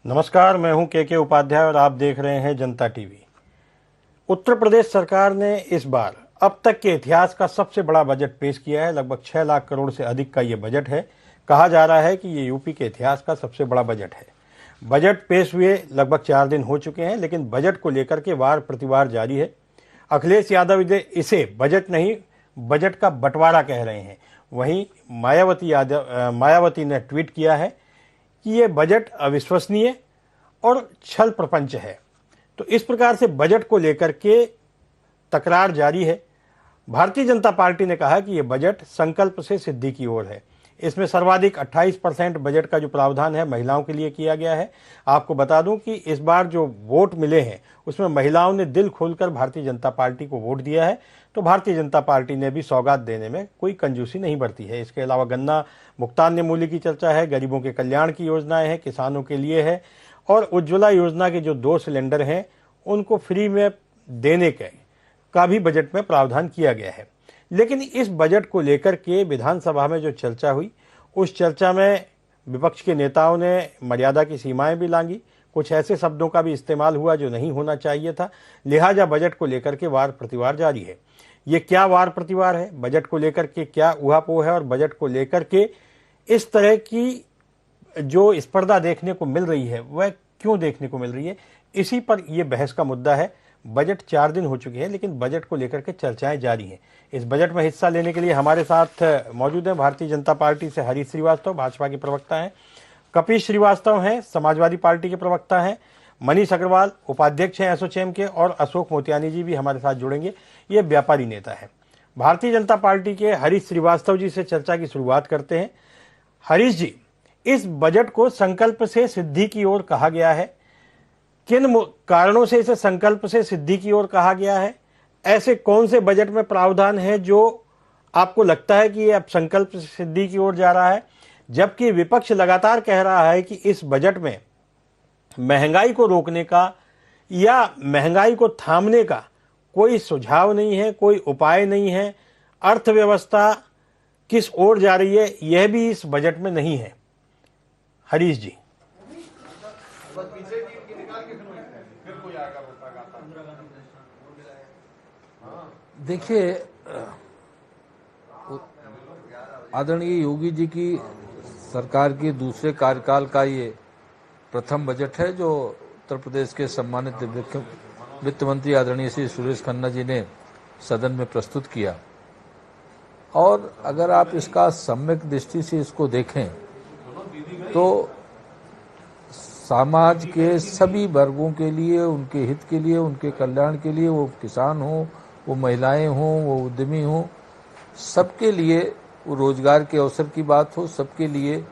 नमस्कार, मैं हूं के उपाध्याय और आप देख रहे हैं जनता टीवी। उत्तर प्रदेश सरकार ने इस बार अब तक के इतिहास का सबसे बड़ा बजट पेश किया है। लगभग 6 लाख करोड़ से अधिक का ये बजट है। कहा जा रहा है कि ये यूपी के इतिहास का सबसे बड़ा बजट है। बजट पेश हुए लगभग 4 दिन हो चुके हैं, लेकिन बजट को लेकर के वार प्रतिवार जारी है। अखिलेश यादव इसे बजट नहीं, बजट का बंटवारा कह रहे हैं। वहीं मायावती ने ट्वीट किया है कि ये बजट अविश्वसनीय और छल प्रपंच है। तो इस प्रकार से बजट को लेकर के तकरार जारी है। भारतीय जनता पार्टी ने कहा कि ये बजट संकल्प से सिद्धि की ओर है। इसमें सर्वाधिक 28% बजट का जो प्रावधान है महिलाओं के लिए किया गया है। आपको बता दूं कि इस बार जो वोट मिले हैं उसमें महिलाओं ने दिल खोलकर भारतीय जनता पार्टी को वोट दिया है। तो भारतीय जनता पार्टी ने भी सौगात देने में कोई कंजूसी नहीं बरती है। इसके अलावा गन्ना भुगतान मूल्य की चर्चा है, गरीबों के कल्याण की योजनाएं हैं, किसानों के लिए है और उज्ज्वला योजना के जो 2 सिलेंडर हैं उनको फ्री में देने का भी बजट में प्रावधान किया गया है। लेकिन इस बजट को लेकर के विधानसभा में जो चर्चा हुई, उस चर्चा में विपक्ष के नेताओं ने मर्यादा की सीमाएं भी लांघी। कुछ ऐसे शब्दों का भी इस्तेमाल हुआ जो नहीं होना चाहिए था। लिहाजा बजट को लेकर के वार प्रतिवार जारी है। ये क्या वार प्रतिवार है, बजट को लेकर के क्या ऊहापोह है और बजट को लेकर के इस तरह की जो स्पर्धा देखने को मिल रही है वह क्यों देखने को मिल रही है, इसी पर यह बहस का मुद्दा है। बजट 4 दिन हो चुके हैं, लेकिन बजट को लेकर के चर्चाएं जारी हैं। इस बजट में हिस्सा लेने के लिए हमारे साथ मौजूद हैं भारतीय जनता पार्टी से हरीश श्रीवास्तव, भाजपा के प्रवक्ता हैं, कपिश श्रीवास्तव हैं, समाजवादी पार्टी के प्रवक्ता हैं, मनीष अग्रवाल उपाध्यक्ष हैं एसोचैम के, और अशोक मोतियानी जी भी हमारे साथ जुड़ेंगे, ये व्यापारी नेता है। भारतीय जनता पार्टी के हरीश श्रीवास्तव जी से चर्चा की शुरुआत करते हैं। हरीश जी, इस बजट को संकल्प से सिद्धि की ओर कहा गया है। किन कारणों से इसे संकल्प से सिद्धि की ओर कहा गया है? ऐसे कौन से बजट में प्रावधान है जो आपको लगता है कि ये अब संकल्प से सिद्धि की ओर जा रहा है, जबकि विपक्ष लगातार कह रहा है कि इस बजट में महंगाई को रोकने का या महंगाई को थामने का कोई सुझाव नहीं है, कोई उपाय नहीं है। अर्थव्यवस्था किस ओर जा रही है यह भी इस बजट में नहीं है। हरीश जी। देखिए, आदरणीय योगी जी की सरकार के दूसरे कार्यकाल का ये प्रथम बजट है जो उत्तर प्रदेश के सम्मानित वित्त मंत्री आदरणीय श्री सुरेश खन्ना जी ने सदन में प्रस्तुत किया। और अगर आप इसका सम्यक दृष्टि से इसको देखें तो समाज के सभी वर्गों के लिए, उनके हित के लिए, उनके कल्याण के लिए, वो किसान हो, वो महिलाएं हों, वो उद्यमी हों, सबके लिए, वो रोजगार के अवसर की बात हो, सबके लिए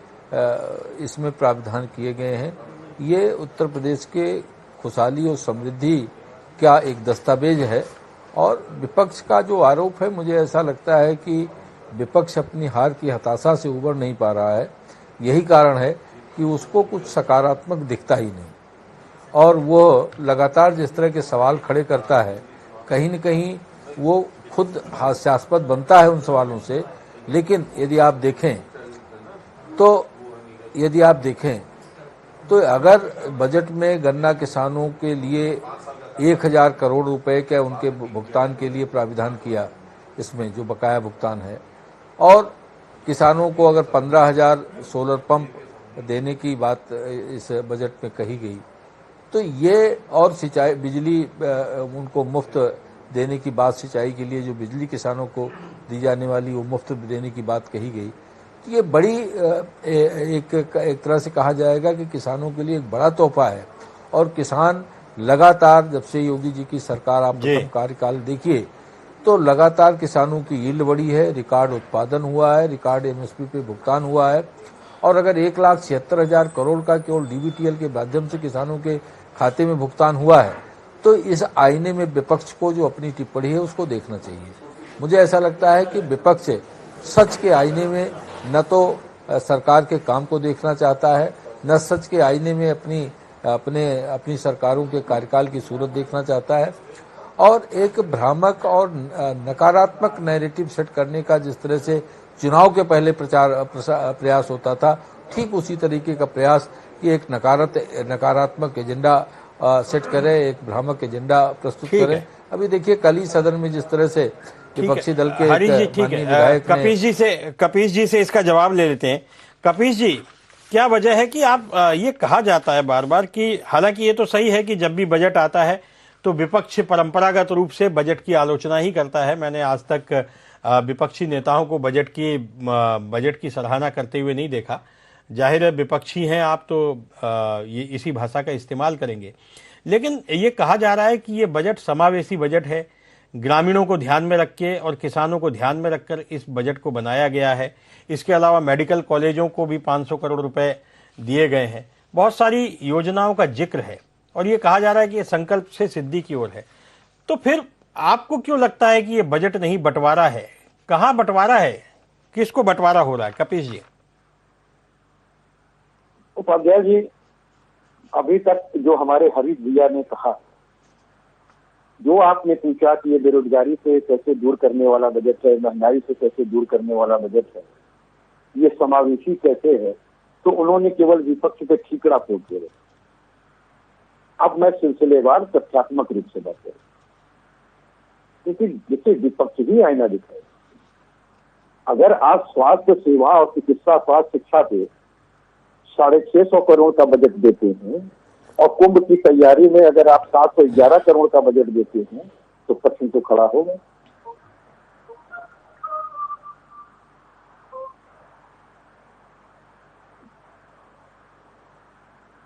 इसमें प्रावधान किए गए हैं। ये उत्तर प्रदेश के खुशहाली और समृद्धि का एक दस्तावेज है। और विपक्ष का जो आरोप है, मुझे ऐसा लगता है कि विपक्ष अपनी हार की हताशा से उबर नहीं पा रहा है। यही कारण है कि उसको कुछ सकारात्मक दिखता ही नहीं और वो लगातार जिस तरह के सवाल खड़े करता है, कहीं न कहीं वो खुद हास्यास्पद बनता है उन सवालों से। लेकिन यदि आप देखें तो अगर बजट में गन्ना किसानों के लिए 1000 करोड़ रुपए के उनके भुगतान के लिए प्राविधान किया, इसमें जो बकाया भुगतान है, और किसानों को अगर 15,000 सोलर पंप देने की बात इस बजट में कही गई, तो ये और सिंचाई बिजली उनको मुफ्त देने की बात, सिंचाई के लिए जो बिजली किसानों को दी जाने वाली वो मुफ्त देने की बात कही गई, तो ये बड़ी एक तरह से कहा जाएगा कि किसानों के लिए एक बड़ा तोहफा है। और किसान लगातार, जब से योगी जी की सरकार, आप प्रथम कार्यकाल देखिए तो लगातार किसानों की यील्ड बढ़ी है, रिकॉर्ड उत्पादन हुआ है, रिकॉर्ड एमएसपी पे भुगतान हुआ है। और अगर 1,76,000 करोड़ का केवल डीबीटीएल के माध्यम से किसानों के खाते में भुगतान हुआ है, तो इस आईने में विपक्ष को जो अपनी टिप्पणी है उसको देखना चाहिए। मुझे ऐसा लगता है कि विपक्ष सच के आईने में न तो सरकार के काम को देखना चाहता है, न सच के आईने में अपनी सरकारों के कार्यकाल की सूरत देखना चाहता है, और एक भ्रामक और नकारात्मक नैरेटिव सेट करने का जिस तरह से चुनाव के पहले प्रयास होता था, ठीक उसी तरीके का प्रयास कि एक नकारात्मक एजेंडा सेट करे, एक भ्रामक एजेंडा प्रस्तुत ठीक करे। है, अभी देखिए कल ही सदन में जिस तरह से ठीक विपक्षी दल है के हरीश जी, एक ठीक माननीय है। विधायक ने कपीश जी से इसका जवाब ले लेते हैं। कपीश जी, क्या वजह है कि आप ये कहा जाता है बार बार कि हालांकि ये तो सही है कि जब भी बजट आता है तो विपक्ष परंपरागत रूप से बजट की आलोचना ही करता है। मैंने आज तक विपक्षी नेताओं को बजट की सराहना करते हुए नहीं देखा। जाहिर है विपक्षी हैं आप, तो ये इसी भाषा का इस्तेमाल करेंगे। लेकिन ये कहा जा रहा है कि ये बजट समावेशी बजट है, ग्रामीणों को ध्यान में रख के और किसानों को ध्यान में रखकर इस बजट को बनाया गया है। इसके अलावा मेडिकल कॉलेजों को भी 500 करोड़ रुपए दिए गए हैं। बहुत सारी योजनाओं का जिक्र है और ये कहा जा रहा है कि ये संकल्प से सिद्धि की ओर है। तो फिर आपको क्यों लगता है कि ये बजट नहीं बंटवारा है? कहाँ बंटवारा है, किसको बंटवारा हो रहा है? कपीश जी। उपाध्याय जी, अभी तक जो हमारे हरीश भैया ने कहा, जो आपने पूछा कि ये बेरोजगारी से कैसे दूर करने वाला बजट है, महंगाई से कैसे दूर करने वाला बजट है, ये समावेशी कैसे है, तो उन्होंने केवल विपक्ष पे ठीकरा फोड़ दिया। अब मैं सिलसिलेवार तथ्यात्मक रूप से बात करूं, क्योंकि जिससे विपक्ष ही आईना दिखाए। अगर आप स्वास्थ्य सेवा और चिकित्सा स्वास्थ्य शिक्षा पे 650 करोड़ का बजट देते हैं और कुंभ की तैयारी में अगर आप 711 करोड़ का बजट देते हैं तो प्रश्न तो खड़ा होगा।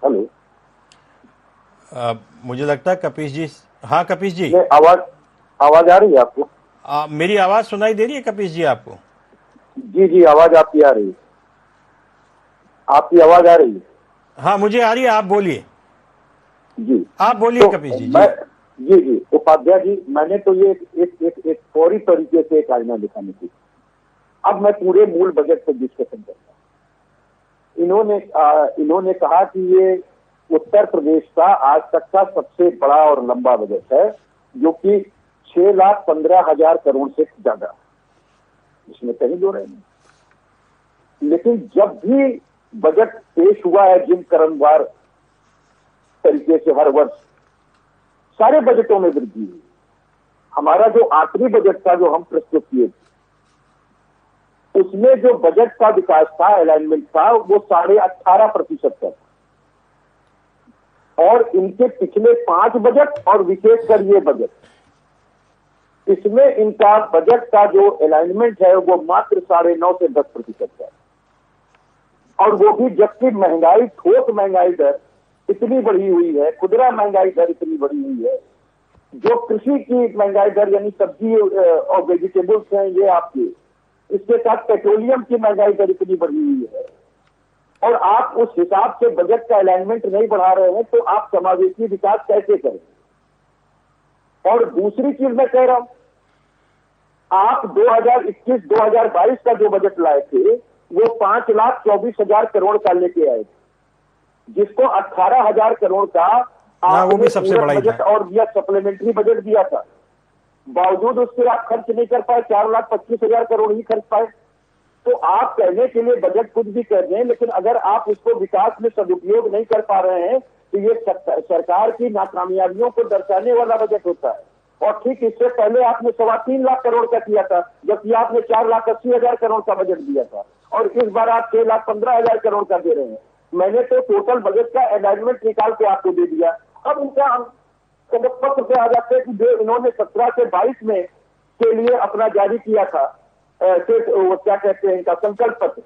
हेलो, मुझे लगता है कपीश जी, हाँ कपीश जी, आवाज आ रही है आपको? मेरी आवाज सुनाई दे रही है कपीश जी आपको? जी जी, आवाज आपकी आ रही है, आपकी आवाज आ रही है। हाँ मुझे आ रही है, आप बोलिए। जी आप बोलिए तो कपीश जी। जी जी उपाध्याय जी, मैंने तो ये एक फौरी तरीके से एक आईना दिखाने की। अब मैं पूरे मूल बजट पर डिस्कशन करता हूँ। इन्होंने कहा कि ये उत्तर प्रदेश का आज तक का सबसे बड़ा और लंबा बजट है, जो कि 6,15,000 करोड़ से ज्यादा, इसमें कहीं दो रहे नहीं। लेकिन जब भी बजट पेश हुआ है जिन क्रमवार तरीके से हर वर्ष, सारे बजटों में वृद्धि हुई। हमारा जो आखिरी बजट था जो हम प्रस्तुत किए थे, उसमें जो बजट का विकास था, अलाइनमेंट था, वो 18.5% था। और इनके पिछले 5 बजट और विशेषकर ये बजट, इसमें इनका बजट का जो अलाइनमेंट है वो मात्र 9.5 से 10% है। और वो भी जबकि महंगाई, ठोस महंगाई दर इतनी बढ़ी हुई है, खुदरा महंगाई दर इतनी बढ़ी हुई है, जो कृषि की महंगाई दर यानी सब्जी और वेजिटेबल्स हैं ये आपके, इसके साथ पेट्रोलियम की महंगाई दर इतनी बढ़ी हुई है, और आप उस हिसाब से बजट का अलाइनमेंट नहीं बढ़ा रहे हैं, तो आप समावेशी विकास कैसे करें? और दूसरी चीज मैं कह रहा हूं, आप 2021-2022 का जो बजट लाए थे वो 5,24,000 करोड़ का लेके आए थे, जिसको 18,000 करोड़ का वो भी सबसे बड़ा बजट और दिया, सप्लीमेंट्री बजट दिया था। बावजूद उसके आप खर्च नहीं कर पाए, 4,25,000 करोड़ ही खर्च पाए। तो आप कहने के लिए बजट कुछ भी कर रहे हैं, लेकिन अगर आप उसको विकास में सदुपयोग नहीं कर पा रहे हैं तो ये सरकार की नाकामयाबियों को दर्शाने वाला बजट होता है। और ठीक इससे पहले आपने 3.25 लाख करोड़ का किया था, जबकि आपने 4,80,000 करोड़ का बजट दिया था, और इस बार आप 6,15,000 करोड़ का दे रहे हैं। मैंने तो टोटल बजट का अलाइनमेंट निकाल के आपको दे दिया। अब उनका हम पत्र पे आ जाते हैं कि जो इन्होंने 17 से 22 में के लिए अपना जारी किया था, वो क्या कहते हैं इनका संकल्प पत्र,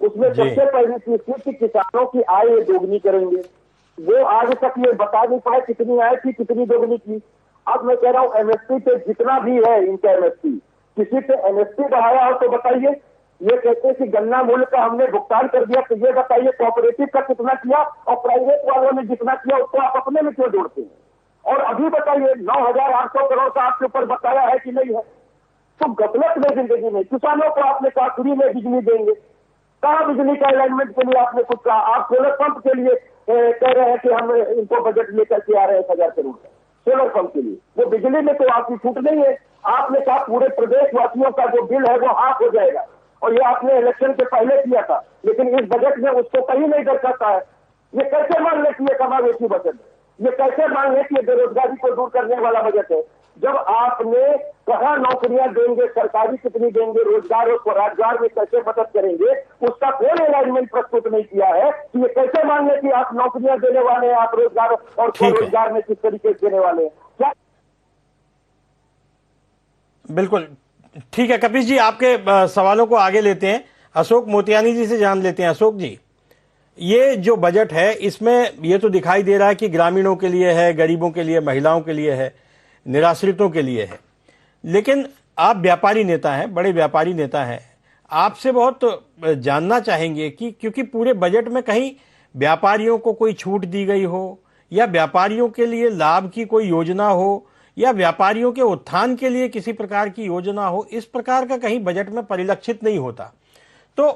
उसमें सबसे पहली चीज थी कि किसानों की आय ये दोगुनी करेंगे। वो आज तक ये बता नहीं पाए कितनी आय थी, कितनी दोगुनी की। अब मैं कह रहा हूँ एमएसपी पे जितना भी है इनका एमएसपी, किसी पे एमएसपी बढ़ाया हो तो बताइए। ये कहते हैं कि गन्ना मूल्य का हमने भुगतान कर दिया, तो ये बताइए कोऑपरेटिव का कितना किया और प्राइवेट वालों ने जितना किया उसको आप अपने में क्यों जोड़ते हैं? और अभी बताइए 9,800 करोड़ का आपके ऊपर बकाया है कि नहीं है? तो गफलत में जिंदगी में किसानों को आपने कहा फ्री में बिजली देंगे, कहा बिजली का अलाइनमेंट के लिए आपने कुछ कहा। आप सोलर पंप के लिए कह रहे हैं कि हम इनको बजट लेकर के आ रहे हैं 1,000 करोड़ का सोलर पंप के लिए। वो बिजली में तो आपकी छूट नहीं है। आपने कहा पूरे प्रदेश वासियों का जो बिल है वो हाफ हो जाएगा, और ये आपने इलेक्शन के पहले किया था, लेकिन इस बजट में उसको कहीं नहीं दर्शाता है। ये कैसे मान ले कि ये कमावेशी बजट है? ये कैसे मान ले कि ये बेरोजगारी को दूर करने वाला बजट है? जब आपने कहा नौकरियां देंगे, सरकारी कितनी देंगे, रोजगार और स्वरोजगार में कैसे मदद करेंगे, उसका कोई अलाइनमेंट प्रस्तुत नहीं किया है कि ये कैसे मान ले कि आप नौकरियां देने वाले हैं, आप रोजगार और स्वरोजगार में किस तरीके से देने वाले हैं। क्या बिल्कुल ठीक है कपिश जी, आपके सवालों को आगे लेते हैं। अशोक मोतियानी जी से जान लेते हैं। अशोक जी, ये जो बजट है इसमें ये तो दिखाई दे रहा है कि ग्रामीणों के लिए है, गरीबों के लिए, महिलाओं के लिए है, निराश्रितों के लिए है, लेकिन आप व्यापारी नेता हैं, बड़े व्यापारी नेता हैं, आपसे बहुत जानना चाहेंगे कि क्योंकि पूरे बजट में कहीं व्यापारियों को कोई छूट दी गई हो या व्यापारियों के लिए लाभ की कोई योजना हो या व्यापारियों के उत्थान के लिए किसी प्रकार की योजना हो, इस प्रकार का कहीं बजट में परिलक्षित नहीं होता। तो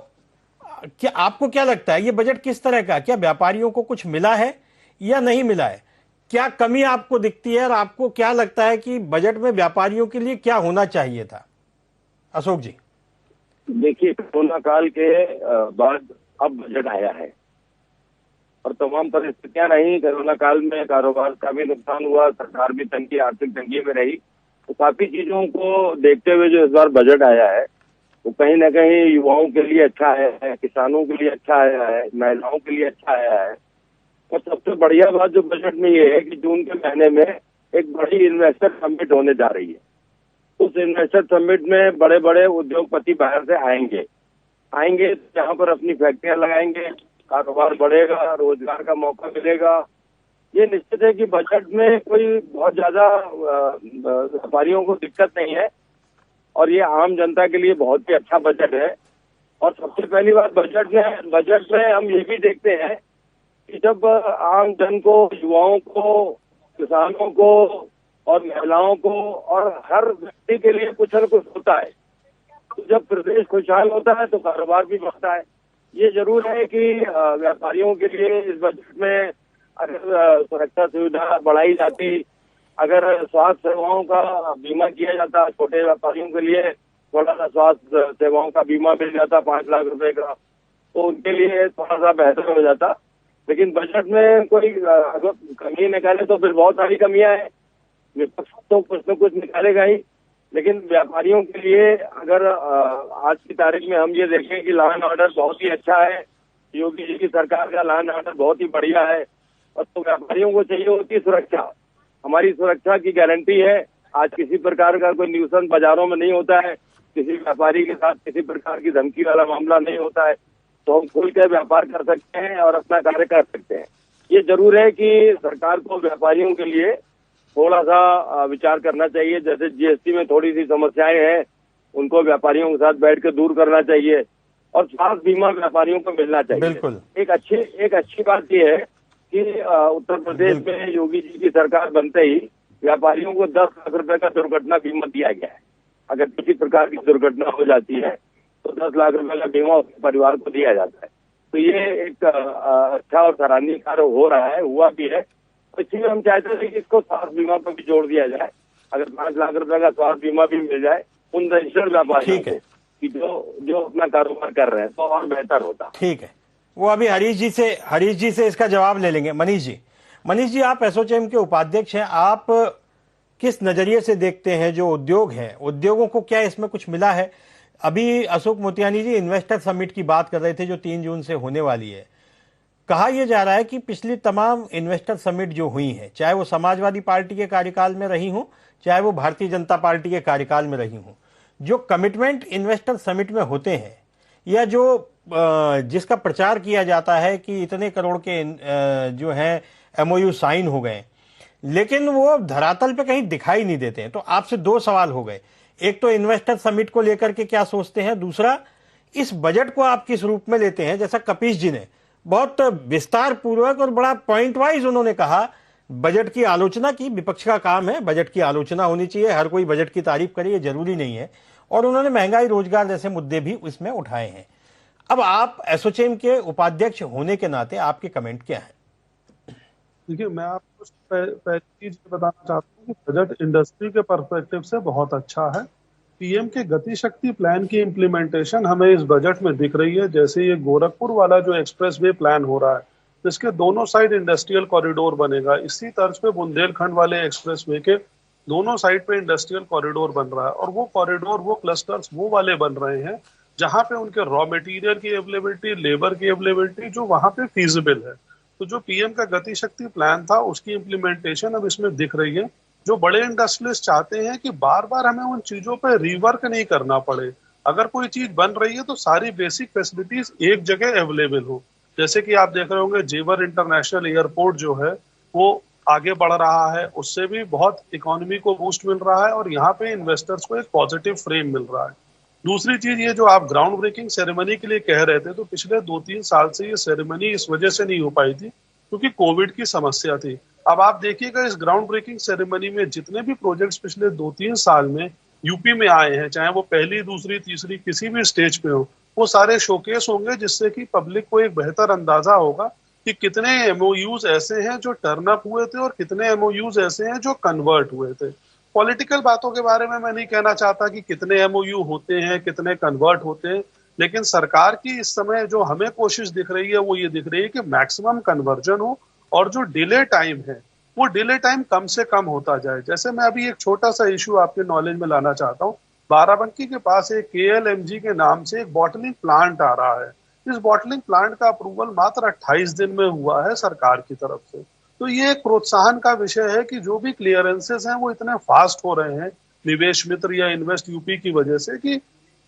क्या आपको क्या लगता है ये बजट किस तरह का, क्या व्यापारियों को कुछ मिला है या नहीं मिला है? क्या कमी आपको दिखती है और आपको क्या लगता है कि बजट में व्यापारियों के लिए क्या होना चाहिए था? अशोक जी, देखिए, कोरोना काल के बाद अब बजट आया है और तमाम परिस्थितियां रही। कोरोना काल में कारोबार का भी नुकसान हुआ, सरकार भी तंगी, आर्थिक तंगी में रही। तो काफी चीजों को देखते हुए जो इस बार बजट आया है वो कहीं ना कहीं युवाओं के लिए अच्छा है, किसानों के लिए अच्छा आया है, महिलाओं के लिए अच्छा आया है। और सबसे बढ़िया बात जो बजट में ये है कि जून के महीने में एक बड़ी इन्वेस्टर समिट होने जा रही है। उस इन्वेस्टर समिट में बड़े बड़े उद्योगपति बाहर से आएंगे जहाँ पर अपनी फैक्ट्रियां लगाएंगे, कारोबार बढ़ेगा, रोजगार का मौका मिलेगा। ये निश्चित है कि बजट में कोई बहुत ज्यादा व्यापारियों को दिक्कत नहीं है और ये आम जनता के लिए बहुत ही अच्छा बजट है। और सबसे पहली बात बजट में हम ये भी देखते हैं कि जब आम जन को, युवाओं को, किसानों को और महिलाओं को और हर व्यक्ति के लिए कुछ न कुछ होता है, तो जब प्रदेश खुशहाल होता है तो कारोबार भी बढ़ता है। ये जरूर है कि व्यापारियों के लिए इस बजट में अगर सुरक्षा सुविधा बढ़ाई जाती, अगर स्वास्थ्य सेवाओं का बीमा किया जाता, छोटे व्यापारियों के लिए थोड़ा सा स्वास्थ्य सेवाओं का बीमा मिल जाता 5 लाख रुपए का, तो उनके लिए थोड़ा सा बेहतर हो जाता। लेकिन बजट में कोई अगर कमी निकाले तो फिर बहुत सारी कमियां हैं, विपक्ष तो कुछ न कुछ निकालेगा ही। लेकिन व्यापारियों के लिए अगर आज की तारीख में हम ये देखें कि लॉ एंड ऑर्डर बहुत ही अच्छा है, योगी जी की सरकार का लॉ एंड ऑर्डर बहुत ही बढ़िया है, और तो व्यापारियों को चाहिए होती है सुरक्षा। हमारी सुरक्षा की गारंटी है। आज किसी प्रकार का कोई न्यूसेंस बाजारों में नहीं होता है, किसी व्यापारी के साथ किसी प्रकार की धमकी वाला मामला नहीं होता है, तो हम खुल के व्यापार कर सकते हैं और अपना कार्य कर सकते हैं। ये जरूर है कि सरकार को व्यापारियों के लिए थोड़ा सा विचार करना चाहिए। जैसे जीएसटी में थोड़ी सी समस्याएं हैं, उनको व्यापारियों के साथ बैठ कर दूर करना चाहिए और स्वास्थ्य बीमा व्यापारियों को मिलना चाहिए। बिल्कुल। एक अच्छी बात यह है कि उत्तर प्रदेश में योगी जी की सरकार बनते ही व्यापारियों को 10 लाख रुपए का दुर्घटना बीमा दिया गया है। अगर किसी प्रकार की दुर्घटना हो जाती है तो 10 लाख रुपए का बीमा उसके परिवार को दिया जाता है। तो ये एक अच्छा और सराहनीय कार्य हो रहा है, हुआ भी है। इसलिए हम चाहते थे कि इसको स्वास्थ्य बीमा पर भी जोड़ दिया जाए। अगर 5 लाख रुपए का स्वास्थ्य बीमा भी मिल जाए उन रजिस्टर्ड व्यापारियों को कि जो अपना कारोबार कर रहे हैं, तो और बेहतर होता। ठीक है, वो अभी हरीश जी से इसका जवाब ले लेंगे। मनीष जी, आप एसोचैम के उपाध्यक्ष हैं, आप किस नजरिए से देखते हैं जो उद्योग हैं, उद्योगों को क्या इसमें कुछ मिला है? अभी अशोक मोतियानी जी इन्वेस्टर समिट की बात कर रहे थे जो 3 जून से होने वाली है। कहा यह जा रहा है कि पिछली तमाम इन्वेस्टर समिट जो हुई हैं, चाहे वो समाजवादी पार्टी के कार्यकाल में रही हों, चाहे वो भारतीय जनता पार्टी के कार्यकाल में रही हों, जो कमिटमेंट इन्वेस्टर समिट में होते हैं या जो जिसका प्रचार किया जाता है कि इतने करोड़ के जो हैं एमओयू साइन हो गए, लेकिन वो धरातल पे कहीं दिखाई नहीं देते हैं। तो आपसे 2 सवाल हो गए, एक तो इन्वेस्टर समिट को लेकर के क्या सोचते हैं, दूसरा इस बजट को आप किस रूप में लेते हैं? जैसा कपिश जी ने बहुत विस्तार पूर्वक और बड़ा पॉइंट वाइज उन्होंने कहा, बजट की आलोचना की, विपक्ष का काम है, बजट की आलोचना होनी चाहिए, हर कोई बजट की तारीफ करे ये जरूरी नहीं है, और उन्होंने महंगाई, रोजगार जैसे मुद्दे भी इसमें उठाए हैं। अब आप एसोचैम के उपाध्यक्ष होने के नाते आपके कमेंट क्या है? देखिए, मैं आपको पहली चीज बताना चाहता हूँ कि बजट इंडस्ट्री के पर्सपेक्टिव से बहुत अच्छा है। पीएम के गति शक्ति प्लान की इम्प्लीमेंटेशन हमें इस बजट में दिख रही है। जैसे ये गोरखपुर वाला जो एक्सप्रेसवे प्लान हो रहा है, जिसके दोनों साइड इंडस्ट्रियल कॉरिडोर बनेगा, इसी तर्ज पे बुंदेलखंड वाले एक्सप्रेसवे के दोनों साइड पे इंडस्ट्रियल कॉरिडोर बन रहा है। और वो कॉरिडोर, वो क्लस्टर्स वो वाले बन रहे हैं जहां पे उनके रॉ मटेरियल की अवेलेबिलिटी, लेबर की अवेलेबिलिटी जो वहां पे फीजिबल है। तो जो पीएम का गति शक्ति प्लान था, उसकी इम्प्लीमेंटेशन अब इसमें दिख रही है। जो बड़े इंडस्ट्रियलिस्ट चाहते हैं कि बार बार हमें उन चीजों पर रिवर्क नहीं करना पड़े। अगर कोई चीज बन रही है तो सारी बेसिक फैसिलिटीज एक जगह अवेलेबल हो। जैसे कि आप देख रहे होंगे जेवर इंटरनेशनल एयरपोर्ट जो है वो आगे बढ़ रहा है, उससे भी बहुत इकोनॉमी को बूस्ट मिल रहा है और यहाँ पे इन्वेस्टर्स को एक पॉजिटिव फ्रेम मिल रहा है। दूसरी चीज, ये जो आप ग्राउंड ब्रेकिंग सेरेमनी के लिए कह रहे थे, तो पिछले 2-3 साल से ये सेरेमनी इस वजह से नहीं हो पाई थी क्योंकि कोविड की समस्या थी। अब आप देखिएगा इस ग्राउंड ब्रेकिंग सेरेमनी में जितने भी प्रोजेक्ट्स पिछले 2-3 साल में यूपी में आए हैं, चाहे वो पहली, दूसरी, तीसरी किसी भी स्टेज पे हो, वो सारे शोकेस होंगे, जिससे कि पब्लिक को एक बेहतर अंदाजा होगा कि कितने एमओयूज ऐसे हैं जो टर्न अप हुए थे और कितने एमओयूज ऐसे हैं जो कन्वर्ट हुए थे। पॉलिटिकल बातों के बारे में मैं नहीं कहना चाहता कि कितने एमओयू होते हैं, कितने कन्वर्ट होते हैं, लेकिन सरकार की इस समय जो हमें कोशिश दिख रही है वो ये दिख रही है कि मैक्सिमम कन्वर्जन हो और जो डिले टाइम है वो डिले टाइम कम से कम होता जाए। जैसे मैं अभी एक छोटा सा इशू आपके नॉलेज में लाना चाहता हूँ। बाराबंकी के पास एक केएलएमजी के नाम से एक बॉटलिंग प्लांट आ रहा है। इस बॉटलिंग प्लांट का अप्रूवल मात्र 28 दिन में हुआ है सरकार की तरफ से। तो ये एक प्रोत्साहन का विषय है कि जो भी क्लियरेंसेस हैं वो इतने फास्ट हो रहे हैं निवेश मित्र या इन्वेस्ट यूपी की वजह से कि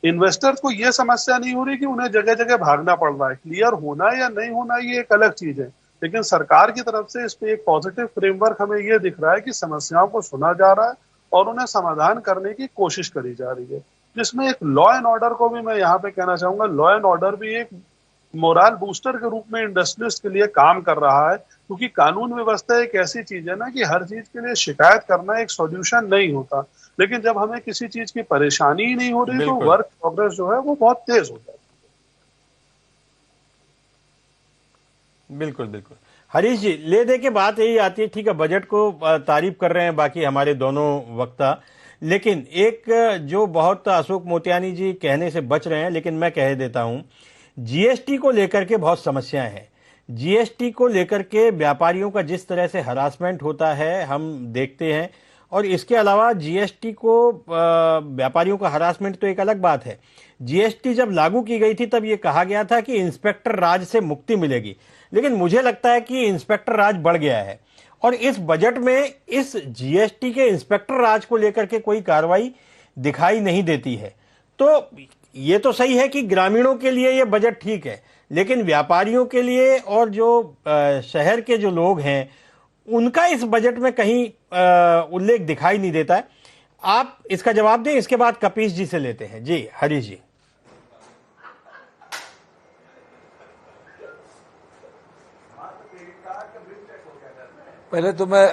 इन्वेस्टर्स को ये समस्या नहीं हो रही कि उन्हें जगह जगह भागना पड़ रहा है। क्लियर होना या नहीं होना ये एक अलग चीज है, लेकिन सरकार की तरफ से इस पे एक पॉजिटिव फ्रेमवर्क हमें ये दिख रहा है कि समस्याओं को सुना जा रहा है और उन्हें समाधान करने की कोशिश करी जा रही है। जिसमें एक लॉ एंड ऑर्डर को भी मैं यहाँ पे कहना चाहूंगा, लॉ एंड ऑर्डर भी एक मोरल बूस्टर के रूप में इंडस्ट्रियलिस्ट के लिए काम कर रहा है, क्योंकि कानून व्यवस्था एक ऐसी चीज है ना कि हर चीज के लिए शिकायत करना एक सॉल्यूशन नहीं होता, लेकिन जब हमें किसी चीज की परेशानी ही नहीं हो रही तो वर्क प्रोग्रेस जो है वो बहुत तेज होता है। बिल्कुल बिल्कुल। हरीश जी, ले दे के बात यही आती है, ठीक है, बजट को तारीफ कर रहे हैं बाकी हमारे दोनों वक्ता, लेकिन एक जो बहुत अशोक मोतियानी जी कहने से बच रहे हैं, लेकिन मैं कह देता हूं, जीएसटी को लेकर के बहुत समस्याएं हैं। जीएसटी को लेकर के व्यापारियों का जिस तरह से हरासमेंट होता है हम देखते हैं, और इसके अलावा जीएसटी को व्यापारियों का हरासमेंट तो एक अलग बात है। जीएसटी जब लागू की गई थी तब ये कहा गया था कि इंस्पेक्टर राज से मुक्ति मिलेगी, लेकिन मुझे लगता है कि इंस्पेक्टर राज बढ़ गया है और इस बजट में इस जीएसटी के इंस्पेक्टर राज को लेकर के कोई कार्रवाई दिखाई नहीं देती है। तो ये तो सही है कि ग्रामीणों के लिए ये बजट ठीक है, लेकिन व्यापारियों के लिए और जो शहर के जो लोग हैं उनका इस बजट में कहीं उल्लेख दिखाई नहीं देता है। आप इसका जवाब दें, इसके बाद कपीश जी से लेते हैं। जी हरीश जी। पहले तो मैं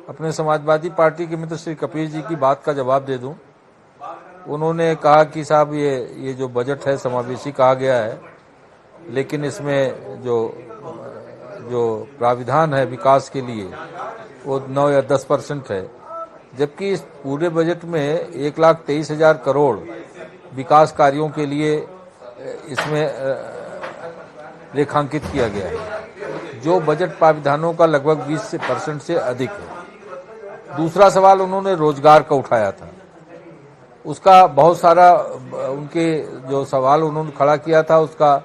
अपने समाजवादी पार्टी के मित्र श्री कपीश जी की बात का जवाब दे दूं। उन्होंने कहा कि साहब ये जो बजट है समावेशी कहा गया है, लेकिन इसमें जो प्राविधान है विकास के लिए वो 9 या 10% है, जबकि इस पूरे बजट में 1,23,000 करोड़ विकास कार्यों के लिए इसमें रेखांकित किया गया है, जो बजट प्राविधानों का लगभग 20% से अधिक है। दूसरा सवाल उन्होंने रोजगार का उठाया था, उसका बहुत सारा उनके जो सवाल उन्होंने खड़ा किया था उसका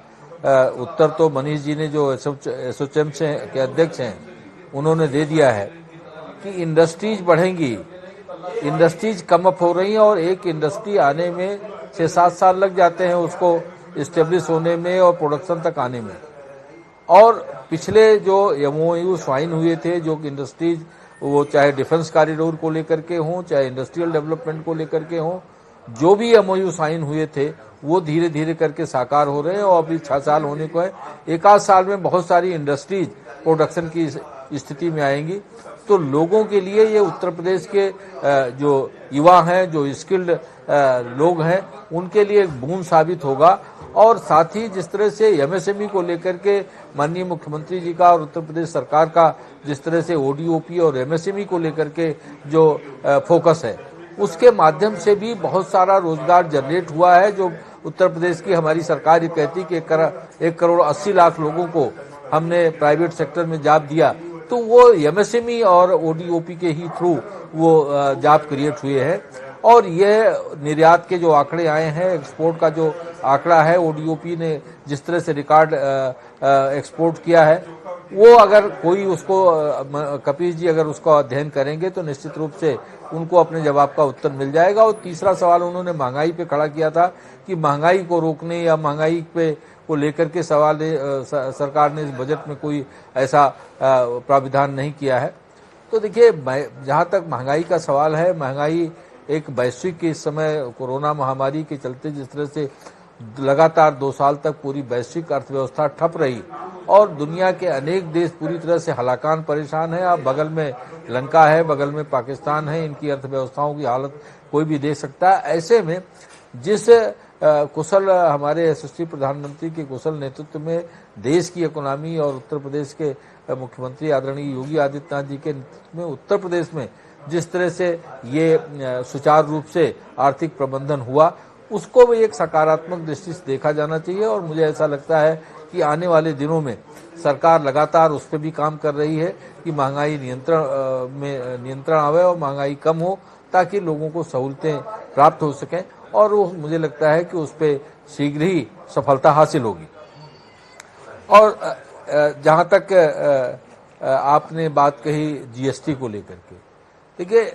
उत्तर तो मनीष जी ने जो एसोचैम के अध्यक्ष हैं उन्होंने दे दिया है कि इंडस्ट्रीज बढ़ेंगी, इंडस्ट्रीज कम अप हो रही हैं और एक इंडस्ट्री आने में 6-7 साल लग जाते हैं उसको इस्टेब्लिश होने में और प्रोडक्शन तक आने में। और पिछले जो एमओयू साइन हुए थे जो इंडस्ट्रीज, वो चाहे डिफेंस कॉरिडोर को लेकर के हों, चाहे इंडस्ट्रियल डेवलपमेंट को लेकर के हों, जो भी एमओयू साइन हुए थे वो धीरे धीरे करके साकार हो रहे हैं और अभी 6 साल होने को है। 1 आध साल में बहुत सारी इंडस्ट्रीज प्रोडक्शन की स्थिति में आएंगी। तो लोगों के लिए ये उत्तर प्रदेश के जो युवा हैं, जो स्किल्ड लोग हैं, उनके लिए एक बूंद साबित होगा। और साथ ही जिस तरह से एमएसएमई को लेकर के माननीय मुख्यमंत्री जी का और उत्तर प्रदेश सरकार का जिस तरह से ओडीओपी और एमएसएमई को लेकर के जो फोकस है, उसके माध्यम से भी बहुत सारा रोजगार जनरेट हुआ है। जो उत्तर प्रदेश की हमारी सरकार ये कहती कि 1,80,00,000 लोगों को हमने प्राइवेट सेक्टर में जॉब दिया, तो वो एमएसएमई और ओडीओपी के ही थ्रू वो जॉब क्रिएट हुए हैं। और ये निर्यात के जो आंकड़े आए हैं, एक्सपोर्ट का जो आंकड़ा है, ओडीओपी ने जिस तरह से रिकॉर्ड एक्सपोर्ट किया है, वो अगर कोई उसको कपीश जी अगर उसका अध्ययन करेंगे तो निश्चित रूप से उनको अपने जवाब का उत्तर मिल जाएगा। और तीसरा सवाल उन्होंने महंगाई पे खड़ा किया था कि महंगाई को रोकने या महंगाई पे को लेकर के सवाल सरकार ने इस बजट में कोई ऐसा प्राविधान नहीं किया है। तो देखिए, जहां तक महंगाई का सवाल है, महंगाई एक वैश्विक इस समय कोरोना महामारी के चलते जिस तरह से लगातार 2 साल तक पूरी वैश्विक अर्थव्यवस्था ठप रही और दुनिया के अनेक देश पूरी तरह से हलाकान परेशान है। आप बगल में लंका है, बगल में पाकिस्तान है, इनकी अर्थव्यवस्थाओं की हालत कोई भी देख सकता है। ऐसे में जिस कुशल हमारे यशस्वी प्रधानमंत्री के कुशल नेतृत्व में देश की इकोनॉमी और उत्तर प्रदेश के मुख्यमंत्री आदरणीय योगी आदित्यनाथ जी के नेतृत्व में उत्तर प्रदेश में जिस तरह से ये सुचारू रूप से आर्थिक प्रबंधन हुआ, उसको भी एक सकारात्मक दृष्टि से देखा जाना चाहिए। और मुझे ऐसा लगता है कि आने वाले दिनों में सरकार लगातार उस पर भी काम कर रही है कि महंगाई नियंत्रण आवे और महंगाई कम हो, ताकि लोगों को सहूलतें प्राप्त हो सकें। और वो मुझे लगता है कि उस पर शीघ्र ही सफलता हासिल होगी। और जहां तक आपने बात कही जीएसटी को लेकर के, देखिए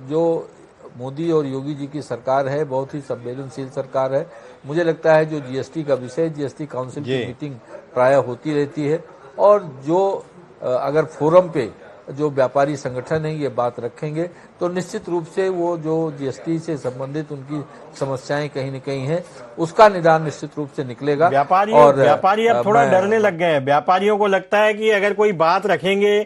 जो मोदी और योगी जी की सरकार है, बहुत ही संवेदनशील सरकार है। मुझे लगता है जो जीएसटी का विषय, जीएसटी काउंसिल की मीटिंग प्रायः होती रहती है और जो अगर फोरम पे जो व्यापारी संगठन है ये बात रखेंगे तो निश्चित रूप से वो जो जीएसटी से संबंधित उनकी समस्याएं कहीं न कहीं हैं, उसका निदान निश्चित रूप से निकलेगा। व्यापारी अब थोड़ा डरने लग गए हैं। व्यापारियों को लगता है कि अगर कोई बात रखेंगे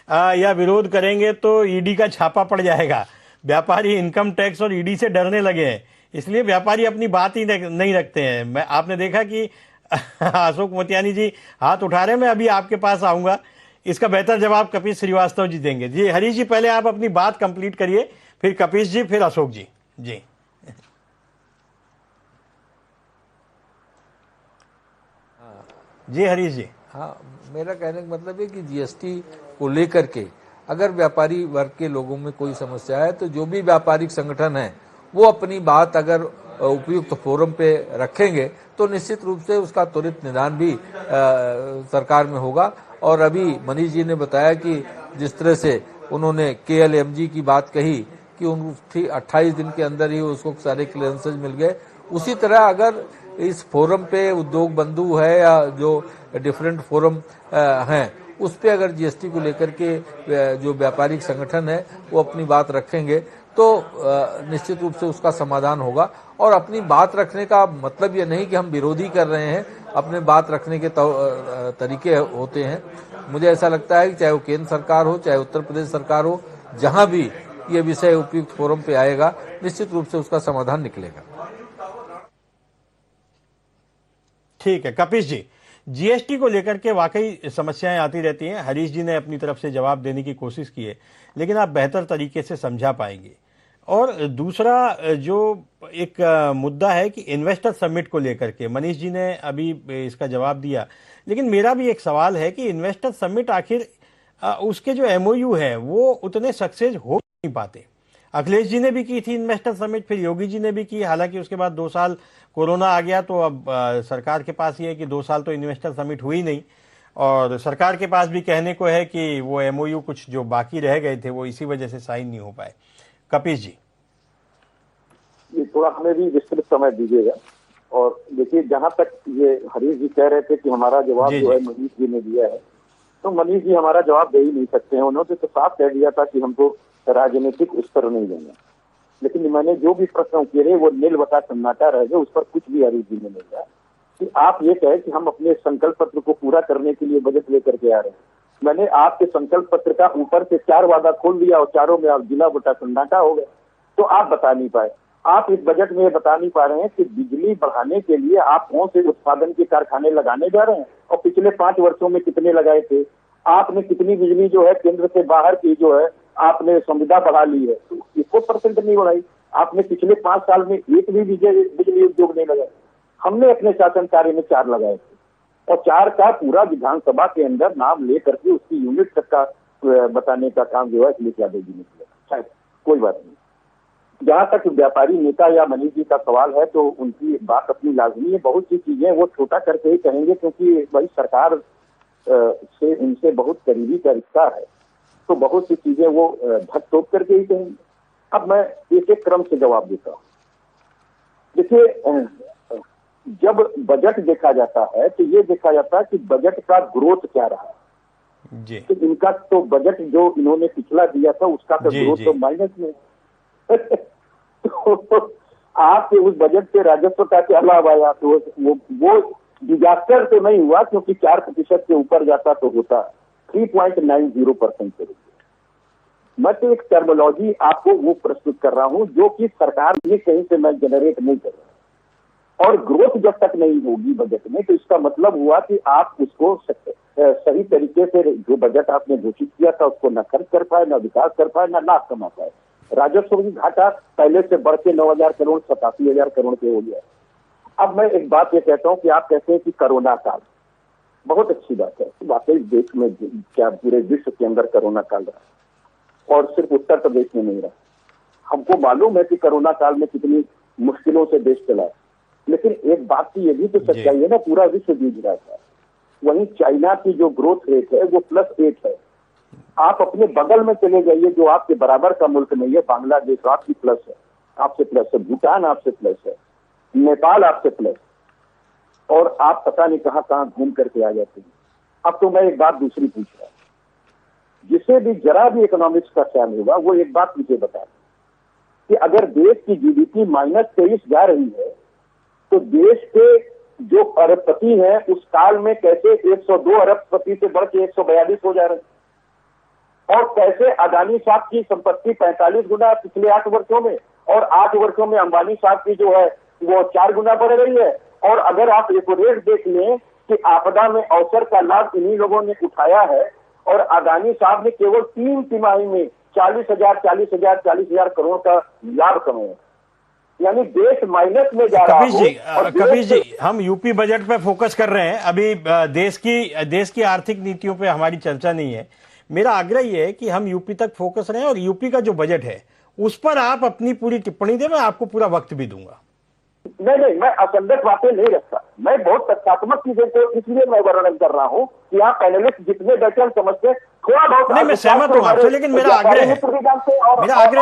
या विरोध करेंगे तो ईडी का छापा पड़ जाएगा। व्यापारी इनकम टैक्स और ईडी से डरने लगे हैं, इसलिए व्यापारी अपनी बात ही नहीं रखते हैं। आपने देखा कि अशोक मोतियानी जी हाथ उठा रहे हैं, मैं अभी आपके पास आऊंगा, इसका बेहतर जवाब कपीश श्रीवास्तव जी देंगे। जी हरीश जी, पहले आप अपनी बात कंप्लीट करिए, फिर कपीश जी, फिर अशोक जी। जी जी हरीश जी। हाँ, मेरा कहने का मतलब है कि जीएसटी को लेकर के अगर व्यापारी वर्ग के लोगों में कोई समस्या है तो जो भी व्यापारिक संगठन है वो अपनी बात अगर उपयुक्त फोरम पे रखेंगे तो निश्चित रूप से उसका त्वरित निदान भी सरकार में होगा। और अभी मनीष जी ने बताया कि जिस तरह से उन्होंने केएलएमजी की बात कही कि उनकी 28 दिन के अंदर ही उसको सारे क्लियरेंसेज मिल गए, उसी तरह अगर इस फोरम पे उद्योग बंधु है या जो डिफरेंट फोरम हैं उस पे अगर जीएसटी को लेकर के जो व्यापारिक संगठन है वो अपनी बात रखेंगे तो निश्चित रूप से उसका समाधान होगा। और अपनी बात रखने का मतलब ये नहीं कि हम विरोधी कर रहे हैं, अपने बात रखने के तरीके होते हैं। मुझे ऐसा लगता है कि चाहे वो केंद्र सरकार हो, चाहे उत्तर प्रदेश सरकार हो, जहां भी ये विषय उपयुक्त फोरम पे आएगा निश्चित रूप से उसका समाधान निकलेगा। ठीक है कपीश जी, जीएसटी को लेकर के वाकई समस्याएं आती रहती हैं। हरीश जी ने अपनी तरफ से जवाब देने की कोशिश की है, लेकिन आप बेहतर तरीके से समझा पाएंगे। और दूसरा जो एक मुद्दा है कि इन्वेस्टर समिट को लेकर के मनीष जी ने अभी इसका जवाब दिया, लेकिन मेरा भी एक सवाल है कि इन्वेस्टर समिट आखिर उसके जो एमओयू है वो उतने सक्सेस हो नहीं पाते। अखिलेश जी ने भी की थी इन्वेस्टर समिट, फिर योगी जी ने भी की, हालांकि उसके बाद 2 साल कोरोना आ गया तो अब सरकार के पास ये है कि 2 साल तो इन्वेस्टर समिट हुई नहीं, और सरकार के पास भी कहने को है कि वो एमओयू कुछ जो बाकी रह गए थे वो इसी वजह से साइन नहीं हो पाए। कपीश जी, थोड़ा हमें भी विस्तृत समय दीजिएगा। और देखिए, जहां तक ये हरीश जी कह रहे थे कि हमारा जवाब जो है मनीष जी ने दिया है, तो मनीष जी हमारा जवाब दे ही नहीं सकते हैं। उन्होंने तो साफ कह दिया था कि हमको राजनीतिक उत्तर नहीं देंगे, लेकिन मैंने जो भी प्रश्न किए वो नील बता सन्नाटा रह गए, उस पर कुछ भी हरीश जी ने नहीं कहा। कि आप ये कहे कि हम अपने संकल्प पत्र को पूरा करने के लिए बजट लेकर के आ रहे हैं। मैंने आपके संकल्प पत्र का ऊपर से 4 वादा खोल दिया और चारों में आप जिला बटा सन्नाटा हो गए, तो आप बता नहीं पाए। आप इस बजट में बता नहीं पा रहे हैं कि बिजली बढ़ाने के लिए आप कौन से उत्पादन के कारखाने लगाने जा रहे हैं और पिछले 5 वर्षों में कितने लगाए थे। आपने कितनी बिजली जो है केंद्र से बाहर की जो है आपने संविदा बढ़ा ली है, तो इसको परसेंट नहीं बढ़ाई। आपने पिछले 5 साल में एक भी बिजली उद्योग नहीं लगाया। हमने अपने शासन कार्य में 4 लगाए थे, और 4 का पूरा विधानसभा के अंदर नाम लेकर के उसकी यूनिट तक का बताने का काम जो है अखिलेश यादव जी ने किया। शायद कोई बात नहीं। जहां तक व्यापारी नेता या मनीष जी का सवाल है, तो उनकी बात अपनी लाजमी है। बहुत सी चीजें वो छोटा करके ही कहेंगे, क्योंकि भाई सरकार से उनसे बहुत करीबी का रिश्ता है, तो बहुत सी चीजें वो ढक टोक करके ही कहेंगे। अब मैं एक एक क्रम से जवाब देता हूँ। देखिए, जब बजट देखा जाता है तो ये देखा जाता है कि बजट का ग्रोथ क्या रहा जी। तो इनका तो बजट जो इन्होंने पिछला दिया था उसका तो जी, ग्रोथ जी। तो माइनस में। तो आपके उस बजट से राजस्व का क्या लाभ आया? तो वो डिजास्टर तो नहीं हुआ, क्योंकि 4% के ऊपर जाता तो होता 3.90% के रूप में। मैं तो एक टर्मिनोलॉजी आपको वो प्रस्तुत कर रहा हूं जो कि सरकार ने कहीं से मैं जनरेट नहीं कर रहा। और ग्रोथ जब तक नहीं होगी बजट में, तो इसका मतलब हुआ कि आप उसको सही तरीके से जो बजट आपने घोषित किया था उसको न खर्च कर पाए, न विकास कर पाए, न लाभ कमा पाए। राजस्व की घाटा पहले से बढ़ के 9,000 करोड़ 87,000 करोड़ के हो गया। अब मैं एक बात ये कहता हूँ कि आप कहते हैं कि कोरोना काल बहुत अच्छी बात है। वाकई देश में क्या पूरे विश्व के अंदर कोरोना काल रहा, और सिर्फ उत्तर प्रदेश में नहीं रहा। हमको मालूम है कि कोरोना काल में कितनी मुश्किलों से देश चला है, लेकिन एक बात की ये भी तो सच्चाई है ना, पूरा विश्व जूझ रहा था। वहीं चाइना की जो ग्रोथ रेट है वो +8 है। आप अपने बगल में चले जाइए जो आपके बराबर का मुल्क नहीं है, बांग्लादेश आपकी प्लस है, आपसे प्लस है, भूटान आपसे प्लस है, नेपाल आपसे प्लस, और आप पता नहीं कहां घूम करके आ जाते हैं। अब तो मैं एक बात दूसरी पूछ रहा हूं, जिसे भी जरा भी इकोनॉमिक्स का ख्याल होगा वो एक बात मुझे बता कि अगर देश की जीडीपी -23 जा रही है, तो देश के जो अरबपति हैं उस काल में कैसे 102 अरबपति से बढ़ के 142 हो जा रहे हैं, और कैसे अदानी साहब की संपत्ति 45 गुना पिछले 8 वर्षों में, और 8 वर्षों में अंबानी साहब की जो है वो 4 गुना बढ़ रही है। और अगर आप रेपो रेट देख लें कि आपदा में अवसर का लाभ इन्हीं लोगों ने उठाया है, और अदानी साहब ने केवल 3 तिमाही में 40,000 करोड़ का लाभ कमाया। यानी देश माइनस में जा रहा है। कपीश जी, हम यूपी बजट पे फोकस कर रहे हैं, अभी देश की आर्थिक नीतियों पे हमारी चर्चा नहीं है। मेरा आग्रह ये है कि हम यूपी तक फोकस रहे, और यूपी का जो बजट है उस पर आप अपनी पूरी टिप्पणी दें। मैं आपको पूरा वक्त भी दूंगा। नहीं, मैं असंगत बातें नहीं रखता। मैं बहुत तथ्यात्मक चीजें को इसलिए मैं वर्णन कर रहा हूं कि आप पैनलिस्ट जितने बैठे हम समझते थोड़ा बहुत। नहीं, मैं सहमत हूं आपसे, लेकिन मेरा आग्रह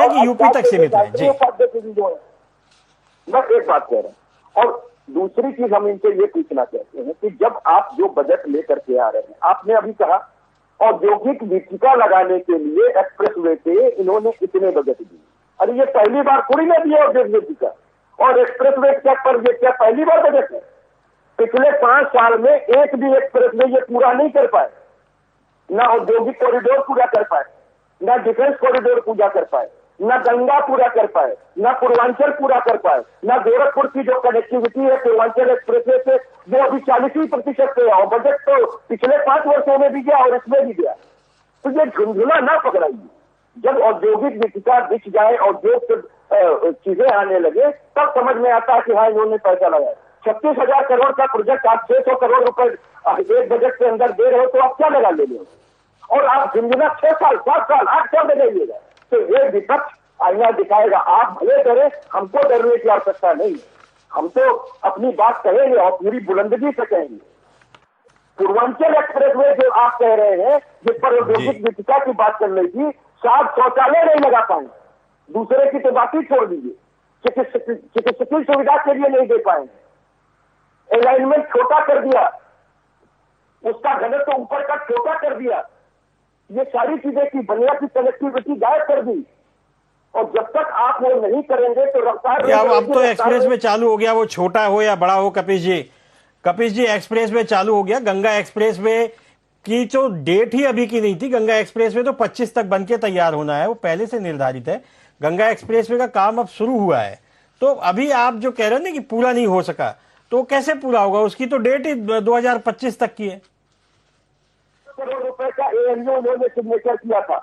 है कि यूपी तक सीमित है। जी, मैं एक बात कह रहा हूं। और दूसरी चीज हम इनसे ये पूछना चाहते हैं कि जब आप जो बजट लेकर के आ रहे हैं, आपने अभी कहा औद्योगिक विकिका लगाने के लिए एक्सप्रेसवे पे इन्होंने इतने बजट दिए। अरे ये पहली बार थोड़ी ना दिया औद्योगिक विकिका, और एक्सप्रेसवे पर ये क्या पहली बार बजट है? पिछले 5 साल में एक भी एक्सप्रेसवे ये पूरा नहीं कर पाए, ना औद्योगिक कॉरिडोर पूरा कर पाए, ना डिफेंस कॉरिडोर पूरा कर पाए, ना गंगा पूरा कर पाए, ना पूर्वांचल पूरा कर पाए, ना गोरखपुर की जो कनेक्टिविटी है पूर्वांचल एक्सप्रेसवे से वो अभी 40% पे है। और बजट तो पिछले 5 वर्षों में भी गया और इसमें भी गया। तो ये झुंझुना ना पकड़ाइए। जब औद्योगिक विकिका दिख जाए, औद्योग चीजें आने लगे, तब समझ में आता है कि हाँ इन्होंने पैसा लगाया। 36,000 करोड़ का प्रोजेक्ट आप 600 करोड़ रुपए एक बजट के अंदर दे रहे हो, तो आप क्या लगा ले रहे हो? और आप झुंझुना 6 साल 7 साल 8 साल लगाइएगा, तो ये विपक्ष आईना दिखाएगा। आप भले डरे, हमको डरने की आवश्यकता नहीं। हम तो अपनी बात कहेंगे और पूरी बुलंदगी से कहेंगे। पूर्वांचल एक्सप्रेसवे जो आप कह रहे हैं, जिस पर औद्योगिक विकिका की बात कर रही थी, 7 शौचालय नहीं लगा पाए। दूसरे की तो बात ही छोड़ दीजिए, चिकित्सकीय सुविधा के लिए नहीं दे पाएंगे। अलाइनमेंट छोटा कर दिया, उसका घनत्व तो ऊपर का छोटा कर दिया। ये सारी चीजें की बुनियादी कनेक्टिविटी गायब कर दी। और जब तक आप वो नहीं करेंगे तो रफ्तार अब तो एक्सप्रेस वे चालू हो गया, वो छोटा हो या बड़ा हो। कपीश जी एक्सप्रेस वे चालू हो गया। गंगा एक्सप्रेस वे की जो डेट ही अभी की नहीं थी। गंगा एक्सप्रेस वे तो 25 तक बनके तैयार होना है, वो पहले से निर्धारित है। गंगा एक्सप्रेस वे का काम अब शुरू हुआ है। तो अभी आप जो कह रहे हैं ना कि पूरा नहीं हो सका, तो कैसे पूरा होगा? उसकी तो डेट ही 2025 तक की है। करोड़ रुपए का एएमयू उन्होंने सिग्नेचर किया था,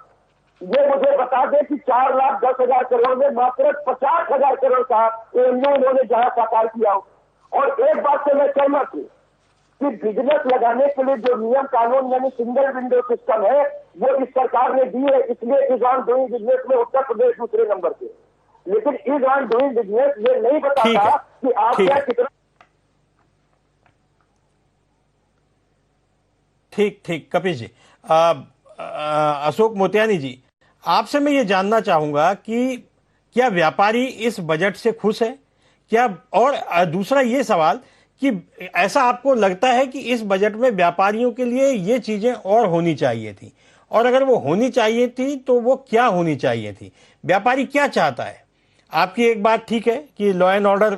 ये मुझे बता दें कि 4,10,000 करोड़ में मात्र 50,000 करोड़ का एमयू उन्होंने जहां साकार किया हो। और एक बात से मैं सहमत हूं कि बिजनेस लगाने के लिए जो नियम कानून यानी सिंगल विंडो सिस्टम है वो इस सरकार ने दी है, इसलिए इज ऑन डूइंग बिजनेस में उत्तर प्रदेश दूसरे नंबर पे। लेकिन इज ऑन डूइंग बिजनेस ये नहीं बताता कि आप क्या कितना। ठीक कपिल जी, अशोक मोतियानी जी, आपसे मैं ये जानना चाहूंगा कि क्या व्यापारी इस बजट से खुश है क्या? और दूसरा ये सवाल कि ऐसा आपको लगता है कि इस बजट में व्यापारियों के लिए ये चीजें और होनी चाहिए थी, और अगर वो होनी चाहिए थी तो वो क्या होनी चाहिए थी? व्यापारी क्या चाहता है? आपकी एक बात ठीक है कि लॉ एंड ऑर्डर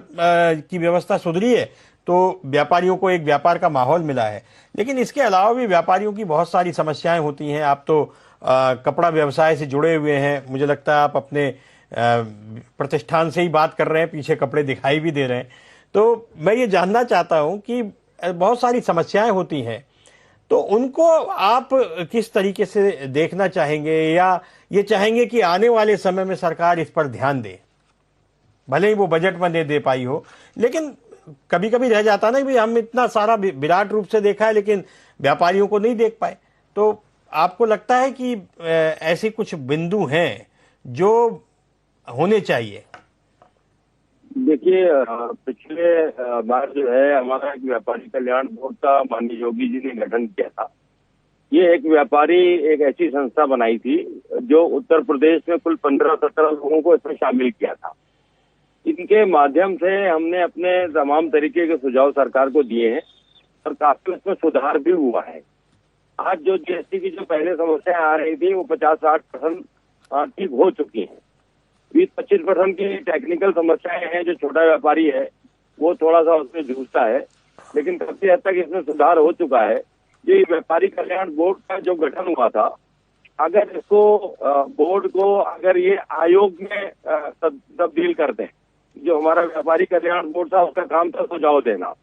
की व्यवस्था सुधरी है तो व्यापारियों को एक व्यापार का माहौल मिला है, लेकिन इसके अलावा भी व्यापारियों की बहुत सारी समस्याएं होती हैं। आप तो कपड़ा व्यवसाय से जुड़े हुए हैं, मुझे लगता है आप अपने प्रतिष्ठान से ही बात कर रहे हैं, पीछे कपड़े दिखाई भी दे रहे हैं। तो मैं ये जानना चाहता हूं कि बहुत सारी समस्याएं होती हैं, तो उनको आप किस तरीके से देखना चाहेंगे, या ये चाहेंगे कि आने वाले समय में सरकार इस पर ध्यान दे? भले ही वो बजट में नहीं दे पाई हो, लेकिन कभी कभी रह जाता ना कि हम इतना सारा विराट रूप से देखा है लेकिन व्यापारियों को नहीं देख पाए। तो आपको लगता है कि ऐसे कुछ बिंदु हैं जो होने चाहिए? देखिए, पिछले बार जो है हमारा एक व्यापारी कल्याण बोर्ड का माननीय योगी जी ने गठन किया था। ये एक व्यापारी एक ऐसी संस्था बनाई थी जो उत्तर प्रदेश में कुल 15-17 लोगों को इसमें शामिल किया था। इनके माध्यम से हमने अपने तमाम तरीके के सुझाव सरकार को दिए हैं और काफी उसमें सुधार भी हुआ है। आज जो जीएसटी की जो पहले समस्याएं आ रही थी वो 50-60% ठीक हो चुकी हैं। 20-25% की टेक्निकल समस्याएं हैं, जो छोटा व्यापारी है वो थोड़ा सा उसमें जूझता है, लेकिन काफी हद तक इसमें सुधार हो चुका है। ये व्यापारी कल्याण बोर्ड का जो गठन हुआ था, अगर इसको बोर्ड को अगर ये आयोग में तब्दील कर दें, जो हमारा व्यापारी कल्याण बोर्ड था उसका काम था सुझाव देना,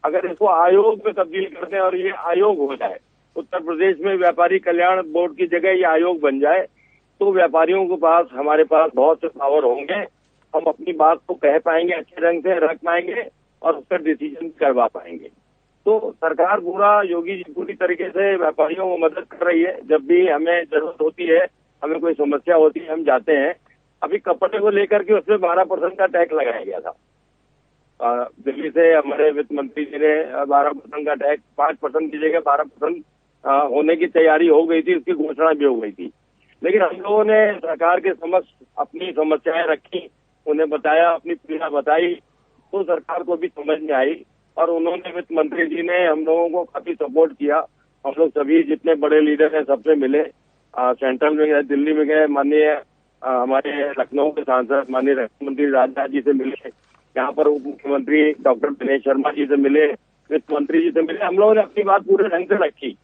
अगर इसको आयोग में तब्दील कर दें और ये आयोग हो जाए, उत्तर प्रदेश में व्यापारी कल्याण बोर्ड की जगह ये आयोग बन जाए, तो व्यापारियों के पास हमारे पास बहुत से पावर होंगे। हम अपनी बात को कह पाएंगे, अच्छे ढंग से रख पाएंगे और उसका डिसीजन करवा पाएंगे। तो सरकार पूरा योगी जी पूरी तरीके से व्यापारियों को मदद कर रही है। जब भी हमें जरूरत होती है, हमें कोई समस्या होती है, हम जाते हैं। अभी कपड़े को लेकर के उसमें 12% का टैक्स लगाया गया था। दिल्ली से हमारे वित्त मंत्री जी ने 12% का टैक्स 5% की जगह 12% होने की तैयारी हो गई थी, उसकी घोषणा भी हो गई थी। लेकिन हम लोगों ने सरकार के समक्ष अपनी समस्याएं रखी, उन्हें बताया, अपनी पीड़ा बताई, तो सरकार को भी समझ में आई और उन्होंने वित्त मंत्री जी ने हम लोगों को काफी सपोर्ट किया। हम लोग सभी जितने बड़े लीडर हैं सबसे मिले, सेंट्रल में गए, दिल्ली में गए, माननीय हमारे लखनऊ के सांसद माननीय रक्षा मंत्री राजनाथ जी से मिले, यहाँ पर उप मुख्यमंत्री डॉक्टर दिनेश शर्मा जी से मिले, वित्त मंत्री जी से मिले। हम लोगों ने अपनी बात पूरे ढंग से रखी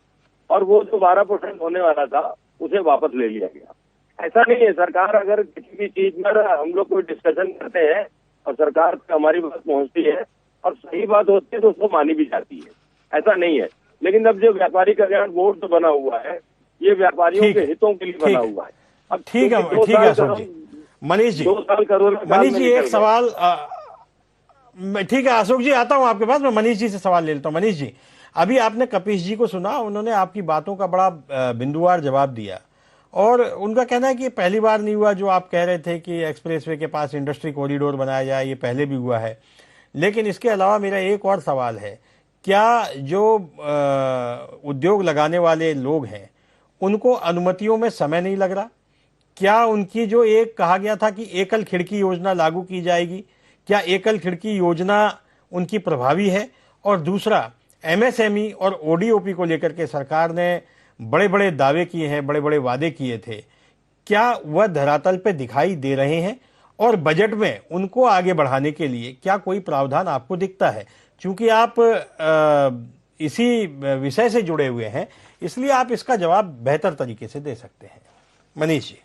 और वो जो 12% होने वाला था उसे वापस ले लिया गया। ऐसा नहीं है, सरकार अगर किसी भी चीज में हम लोग कोई डिस्कशन करते हैं और सरकार तक हमारी बात पहुंचती है और सही बात होती है तो उसको मानी भी जाती है, ऐसा नहीं है। लेकिन अब जो व्यापारी कल्याण बोर्ड तो बना हुआ है, ये व्यापारियों के हितों के लिए बना हुआ है। अब ठीक है अशोक जी। मनीष जी, 2 साल करोड़, मनीष जी एक सवाल, ठीक है अशोक जी, आता हूं आपके पास। मैं मनीष जी से सवाल ले लेता हूं। मनीष जी, अभी आपने कपिश जी को सुना, उन्होंने आपकी बातों का बड़ा बिंदुवार जवाब दिया और उनका कहना है कि पहली बार नहीं हुआ जो आप कह रहे थे कि एक्सप्रेसवे के पास इंडस्ट्री कॉरिडोर बनाया जाए, ये पहले भी हुआ है। लेकिन इसके अलावा मेरा एक और सवाल है, क्या जो उद्योग लगाने वाले लोग हैं उनको अनुमतियों में समय नहीं लग रहा? क्या उनकी जो एक कहा गया था कि एकल खिड़की योजना लागू की जाएगी, क्या एकल खिड़की योजना उनकी प्रभावी है? और दूसरा, एमएसएमई और ओडीओपी को लेकर के सरकार ने बड़े बड़े दावे किए हैं, बड़े बड़े वादे किए थे, क्या वह धरातल पे दिखाई दे रहे हैं? और बजट में उनको आगे बढ़ाने के लिए क्या कोई प्रावधान आपको दिखता है? चूंकि आप इसी विषय से जुड़े हुए हैं, इसलिए आप इसका जवाब बेहतर तरीके से दे सकते हैं। मनीष जी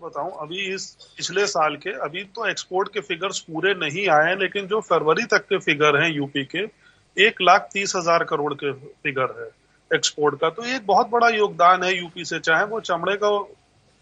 बताऊं, अभी इस पिछले साल के अभी तो एक्सपोर्ट के फिगर्स पूरे नहीं आए हैं, लेकिन जो फरवरी तक के फिगर हैं यूपी के 1,30,000 करोड़ के फिगर है एक्सपोर्ट का। तो ये एक बहुत बड़ा योगदान है यूपी से, चाहे वो चमड़े का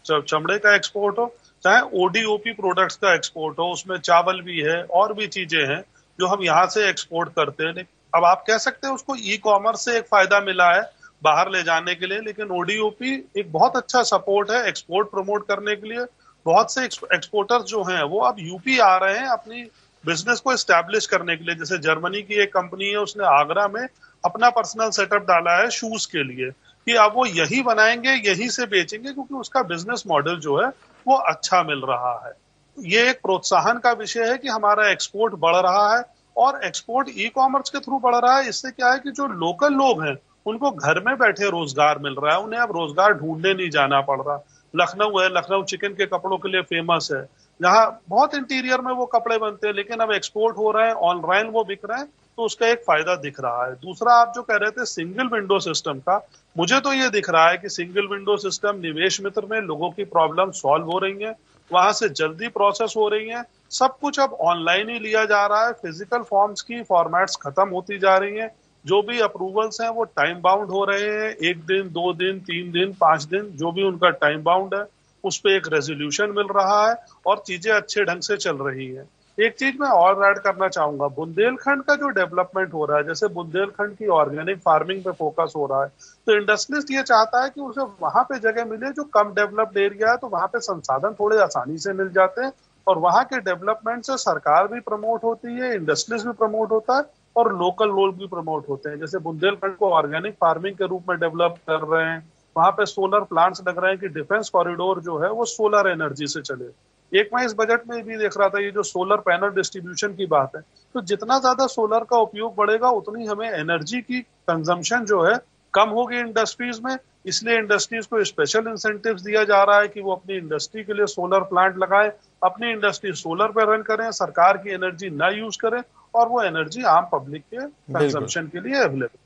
चमड़े का एक्सपोर्ट हो, चाहे ओडीओपी प्रोडक्ट्स का एक्सपोर्ट हो, उसमें चावल भी है और भी चीजें हैं जो हम यहाँ से एक्सपोर्ट करते हैं। अब आप कह सकते हैं उसको ई कॉमर्स से एक फायदा मिला है बाहर ले जाने के लिए, लेकिन ओडीओपी एक बहुत अच्छा सपोर्ट है एक्सपोर्ट प्रमोट करने के लिए। बहुत से एक्सपोर्टर्स जो हैं वो अब यूपी आ रहे हैं अपनी बिजनेस को एस्टैब्लिश करने के लिए। जैसे जर्मनी की एक कंपनी है, उसने आगरा में अपना पर्सनल सेटअप डाला है शूज के लिए कि अब वो यही बनाएंगे, यहीं से बेचेंगे, क्योंकि उसका बिजनेस मॉडल जो है वो अच्छा मिल रहा है। ये एक प्रोत्साहन का विषय है कि हमारा एक्सपोर्ट बढ़ रहा है और एक्सपोर्ट ई कॉमर्स के थ्रू बढ़ रहा है। इससे क्या है कि जो लोकल लोग हैं उनको घर में बैठे रोजगार मिल रहा है, उन्हें अब रोजगार ढूंढने नहीं जाना पड़ रहा। लखनऊ है, लखनऊ चिकन के कपड़ों के लिए फेमस है, जहाँ बहुत इंटीरियर में वो कपड़े बनते हैं, लेकिन अब एक्सपोर्ट हो रहे हैं, ऑनलाइन वो बिक रहे हैं, तो उसका एक फायदा दिख रहा है। दूसरा, आप जो कह रहे थे सिंगल विंडो सिस्टम का, मुझे तो ये दिख रहा है कि सिंगल विंडो सिस्टम निवेश मित्र में लोगों की प्रॉब्लम सॉल्व हो रही है, वहां से जल्दी प्रोसेस हो रही है, सब कुछ अब ऑनलाइन ही लिया जा रहा है, फिजिकल फॉर्म्स की फॉर्मेट्स खत्म होती जा रही हैं, जो भी अप्रूवल्स हैं वो टाइम बाउंड हो रहे हैं, 1 दिन 2 दिन 3 दिन 5 दिन जो भी उनका टाइम बाउंड है उस पे एक रेजोल्यूशन मिल रहा है और चीजें अच्छे ढंग से चल रही है। एक चीज मैं और ऐड करना चाहूंगा, बुंदेलखंड का जो डेवलपमेंट हो रहा है, जैसे बुंदेलखंड की ऑर्गेनिक फार्मिंग पे फोकस हो रहा है, तो इंडस्ट्रियलिस्ट ये चाहता है कि उसे वहां पे जगह मिले जो कम डेवलप्ड एरिया है, तो वहां पे संसाधन थोड़े आसानी से मिल जाते हैं और वहां के डेवलपमेंट से सरकार भी प्रमोट होती है, इंडस्ट्रीज भी प्रमोट होता है और लोकल लोग भी प्रमोट होते हैं। जैसे बुंदेलखंड को ऑर्गेनिक फार्मिंग के रूप में डेवलप कर रहे हैं, वहां पे सोलर प्लांट्स लग रहे हैं कि डिफेंस कॉरिडोर जो है वो सोलर एनर्जी से चले। एक मैं इस बजट में भी देख रहा था, ये जो सोलर पैनल डिस्ट्रीब्यूशन की बात है, तो जितना ज्यादा सोलर का उपयोग बढ़ेगा उतनी हमें एनर्जी की कंजम्पशन जो है कम होगी इंडस्ट्रीज में। इसलिए इंडस्ट्रीज को स्पेशल इंसेंटिव्स दिया जा रहा है कि वो अपनी इंडस्ट्री के लिए सोलर प्लांट लगाएं, अपनी इंडस्ट्री सोलर पर रन करें, सरकार की एनर्जी ना यूज करें और वो एनर्जी आम पब्लिक के कंजम्पशन के लिए अवेलेबल।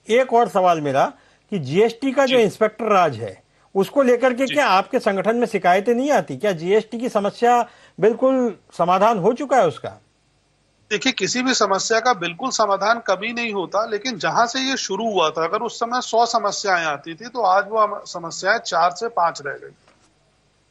एक और सवाल मेरा कि जीएसटी का जो इंस्पेक्टर राज है उसको लेकर के क्या आपके संगठन में शिकायतें नहीं आती? क्या जीएसटी की समस्या बिल्कुल समाधान हो चुका है उसका? देखिए, किसी भी समस्या का बिल्कुल समाधान कभी नहीं होता, लेकिन जहां से ये शुरू हुआ था, अगर उस समय 100 समस्याएं आती थी तो आज वो समस्याएं 4 से 5 रह गई।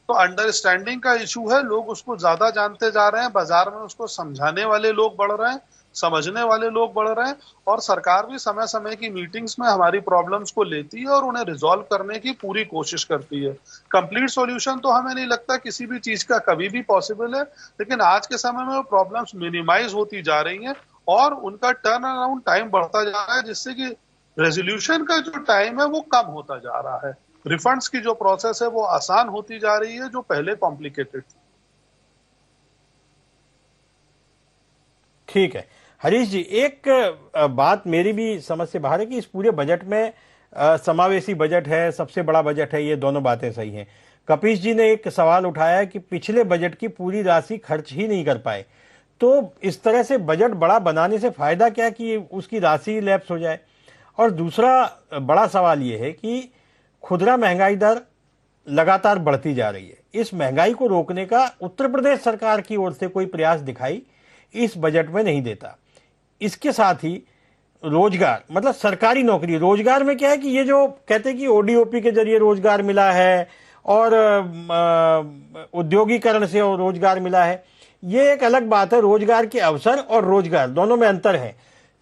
तो अंडरस्टैंडिंग का इशू है, लोग उसको ज्यादा जानते जा रहे हैं, बाजार में उसको समझाने वाले लोग बढ़ रहे हैं, समझने वाले लोग बढ़ रहे हैं और सरकार भी समय समय की मीटिंग्स में हमारी प्रॉब्लम्स को लेती है और उन्हें रिजॉल्व करने की पूरी कोशिश करती है। कंप्लीट सॉल्यूशन तो हमें नहीं लगता किसी भी चीज का कभी भी पॉसिबल है, लेकिन आज के समय में वो प्रॉब्लम्स मिनिमाइज होती जा रही हैं और उनका टर्न अराउंड टाइम बढ़ता जा रहा है, जिससे कि रेजोल्यूशन का जो टाइम है वो कम होता जा रहा है, रिफंड्स की जो प्रोसेस है वो आसान होती जा रही है जो पहले कॉम्प्लिकेटेड थी। ठीक है हरीश जी, एक बात मेरी भी समझ से बाहर है कि इस पूरे बजट में समावेशी बजट है, सबसे बड़ा बजट है, ये दोनों बातें सही हैं। कपीश जी ने एक सवाल उठाया कि पिछले बजट की पूरी राशि खर्च ही नहीं कर पाए, तो इस तरह से बजट बड़ा बनाने से फायदा क्या कि उसकी राशि लैप्स हो जाए। और दूसरा बड़ा सवाल ये है कि खुदरा महंगाई दर लगातार बढ़ती जा रही है, इस महंगाई को रोकने का उत्तर प्रदेश सरकार की ओर से कोई प्रयास दिखाई इस बजट में नहीं देता। इसके साथ ही रोजगार, मतलब सरकारी नौकरी, रोजगार में क्या है कि ये जो कहते हैं कि ओडीओपी के जरिए रोजगार मिला है और उद्योगीकरण से रोजगार मिला है, ये एक अलग बात है। रोजगार के अवसर और रोजगार दोनों में अंतर है।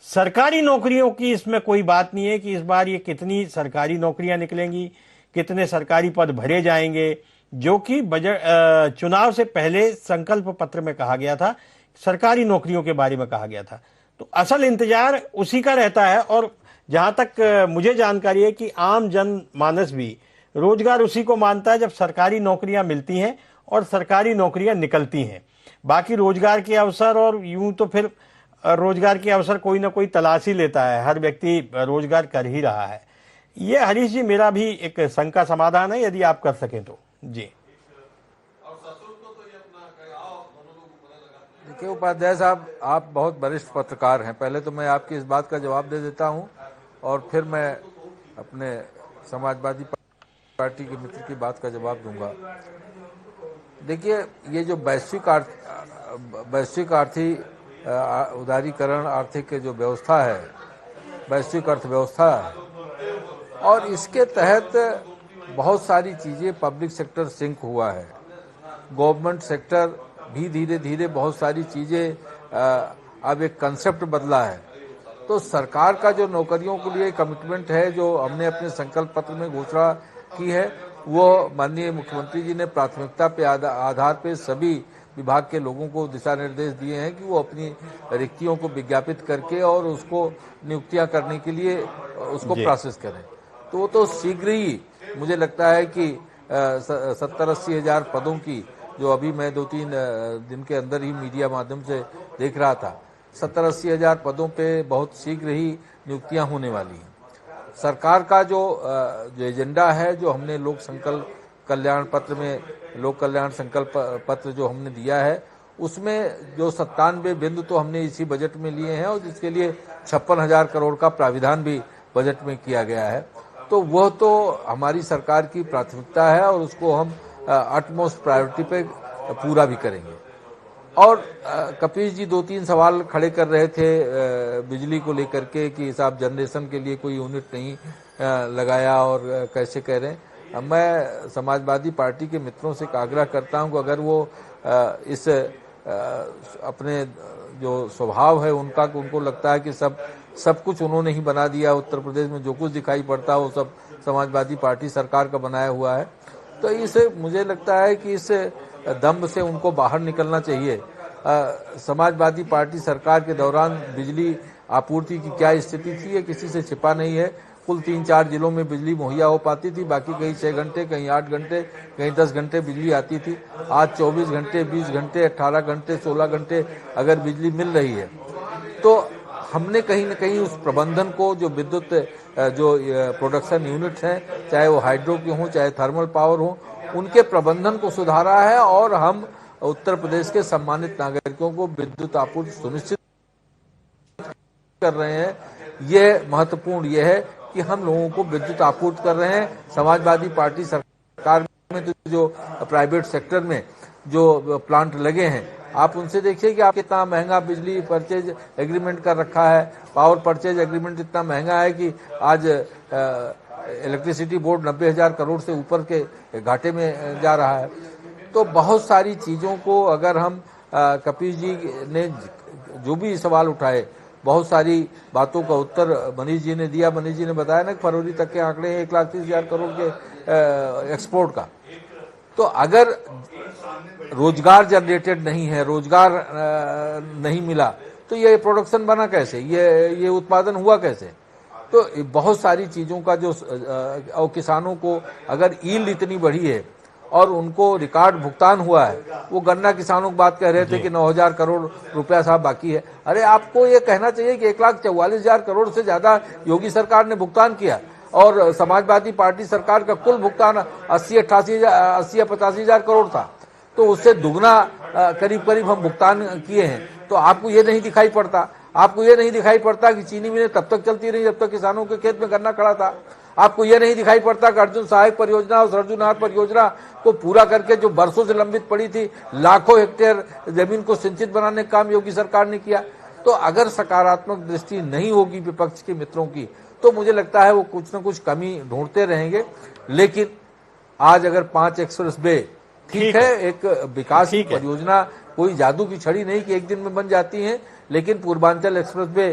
सरकारी नौकरियों की इसमें कोई बात नहीं है कि इस बार ये कितनी सरकारी नौकरियां निकलेंगी, कितने सरकारी पद भरे जाएंगे, जो कि बजट चुनाव से पहले संकल्प पत्र में कहा गया था, सरकारी नौकरियों के बारे में कहा गया था। तो असल इंतजार उसी का रहता है और जहां तक मुझे जानकारी है कि आम जन मानस भी रोजगार उसी को मानता है जब सरकारी नौकरियां मिलती हैं और सरकारी नौकरियां निकलती हैं। बाकी रोजगार के अवसर और यूं तो फिर रोजगार के अवसर कोई ना कोई तलाश ही लेता है, हर व्यक्ति रोजगार कर ही रहा है। ये हरीश जी मेरा भी एक शंका समाधान है, यदि आप कर सकें तो। जी देखिए उपाध्याय साहब, आप बहुत वरिष्ठ पत्रकार हैं, पहले तो मैं आपकी इस बात का जवाब दे देता हूं और फिर मैं अपने समाजवादी पार्टी के मित्र की बात का जवाब दूंगा। देखिए, ये जो वैश्विक आर्थिक उदारीकरण, आर्थिक जो व्यवस्था है, वैश्विक अर्थव्यवस्था और इसके तहत बहुत सारी चीज़ें पब्लिक सेक्टर सिंक हुआ है, गवर्नमेंट सेक्टर भी धीरे धीरे बहुत सारी चीज़ें अब एक कंसेप्ट बदला है। तो सरकार का जो नौकरियों के लिए कमिटमेंट है, जो हमने अपने संकल्प पत्र में घोषणा की है, वो माननीय मुख्यमंत्री जी ने प्राथमिकता पे आधार पे सभी विभाग के लोगों को दिशा निर्देश दिए हैं कि वो अपनी रिक्तियों को विज्ञापित करके और उसको नियुक्तियां करने के लिए उसको प्रोसेस करें। तो वो तो शीघ्र ही मुझे लगता है कि 70-80 हजार पदों की, जो अभी मैं 2-3 दिन के अंदर ही मीडिया माध्यम से देख रहा था, 70-80 हजार पदों पे बहुत शीघ्र ही नियुक्तियां होने वाली हैं। सरकार का जो एजेंडा है, जो हमने लोक संकल्प कल्याण पत्र में, लोक कल्याण संकल्प पत्र जो हमने दिया है, उसमें जो 97 बिंदु तो हमने इसी बजट में लिए हैं और जिसके लिए 56,000 करोड़ का प्राविधान भी बजट में किया गया है। तो वह तो हमारी सरकार की प्राथमिकता है और उसको हम अटमोस्ट प्रायोरिटी पे पूरा भी करेंगे। और कपीश जी 2-3 सवाल खड़े कर रहे थे बिजली को लेकर के कि साहब जनरेशन के लिए कोई यूनिट नहीं लगाया और कैसे कह रहे हैं। मैं समाजवादी पार्टी के मित्रों से आग्रह करता हूं कि अगर वो इस अपने जो स्वभाव है उनका, उनको लगता है कि सब कुछ उन्होंने ही बना दिया, उत्तर प्रदेश में जो कुछ दिखाई पड़ता है वो सब समाजवादी पार्टी सरकार का बनाया हुआ है, तो इसे मुझे लगता है कि इस दम्भ से उनको बाहर निकलना चाहिए। समाजवादी पार्टी सरकार के दौरान बिजली आपूर्ति की क्या स्थिति थी, ये किसी से छिपा नहीं है। कुल 3-4 जिलों में बिजली मुहैया हो पाती थी, बाकी कहीं 6 घंटे, कहीं 8 घंटे, कहीं 10 घंटे बिजली आती थी। आज 24 घंटे, 20 घंटे, 18 घंटे, 16 घंटे अगर बिजली मिल रही है, तो हमने कहीं न कहीं उस प्रबंधन को, जो विद्युत जो प्रोडक्शन यूनिट्स हैं, चाहे वो हाइड्रो के हों चाहे थर्मल पावर हो, उनके प्रबंधन को सुधारा है और हम उत्तर प्रदेश के सम्मानित नागरिकों को विद्युत आपूर्ति सुनिश्चित कर रहे हैं। यह महत्वपूर्ण यह है कि हम लोगों को विद्युत आपूर्ति कर रहे हैं। समाजवादी पार्टी सरकार में तो जो प्राइवेट सेक्टर में जो प्लांट लगे हैं, आप उनसे देखिए कि आप कितना महंगा बिजली परचेज एग्रीमेंट कर रखा है। पावर परचेज एग्रीमेंट इतना महंगा है कि आज इलेक्ट्रिसिटी बोर्ड 90,000 करोड़ से ऊपर के घाटे में जा रहा है। तो बहुत सारी चीज़ों को अगर हम कपीश जी ने जो भी सवाल उठाए, बहुत सारी बातों का उत्तर मनीष जी ने दिया। मनीष जी ने बताया ना कि फरवरी तक के आंकड़े हैं 1,30,000 करोड़ के एक्सपोर्ट का। तो अगर रोजगार जनरेटेड नहीं है, रोजगार नहीं मिला, तो ये प्रोडक्शन बना कैसे, ये उत्पादन हुआ कैसे? तो बहुत सारी चीज़ों का जो और किसानों को अगर ईल्ड इतनी बढ़ी है और उनको रिकॉर्ड भुगतान हुआ है, वो गन्ना किसानों की बात कह रहे थे कि 9,000 करोड़ रुपया साहब बाकी है। अरे आपको ये कहना चाहिए कि 1,44,000 करोड़ से ज्यादा योगी सरकार ने भुगतान किया और समाजवादी पार्टी सरकार का कुल भुगतान 80-85,000 करोड़ था। तो उससे दुगना करीब करीब हम भुगतान किए हैं। तो आपको ये नहीं दिखाई पड़ता, आपको ये नहीं दिखाई पड़ता कि चीनी मिलें तब तक चलती रही जब तक किसानों के खेत में गन्ना खड़ा था। आपको ये नहीं दिखाई पड़ता कि अर्जुन सहायक परियोजना और सरजूनार परियोजना को पूरा करके जो बरसों से लंबित पड़ी थी, लाखों हेक्टेयर जमीन को सिंचित बनाने का काम योगी सरकार ने किया। तो अगर सकारात्मक दृष्टि नहीं होगी विपक्ष के मित्रों की, तो मुझे लगता है वो कुछ न कुछ कमी ढूंढते रहेंगे। लेकिन आज अगर 5 एक्सप्रेस वे ठीक है, एक विकास की परियोजना कोई जादू की छड़ी नहीं कि एक दिन में बन जाती है, लेकिन पूर्वांचल एक्सप्रेस वे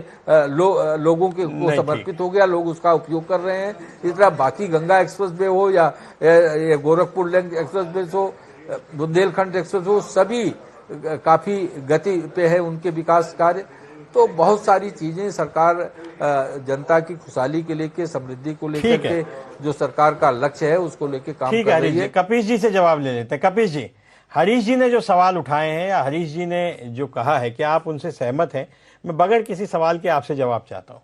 लोगों के को समर्पित हो गया, लोग उसका उपयोग कर रहे हैं। इस तरह बाकी गंगा एक्सप्रेस वे हो या गोरखपुर लिंक एक्सप्रेस वे हो, बुंदेलखंड एक्सप्रेस हो, सभी काफी गति पे है उनके विकास कार्य। तो बहुत सारी चीजें सरकार जनता की खुशहाली के लेके, समृद्धि को लेकर के जो सरकार का लक्ष्य है उसको लेके काम कर रही है। कपीश जी से जवाब ले लेते हैं। कपीश जी, हरीश जी ने जो सवाल उठाए हैं या हरीश जी ने जो कहा है, क्या आप उनसे सहमत हैं? मैं बगैर किसी सवाल के आपसे जवाब चाहता हूँ।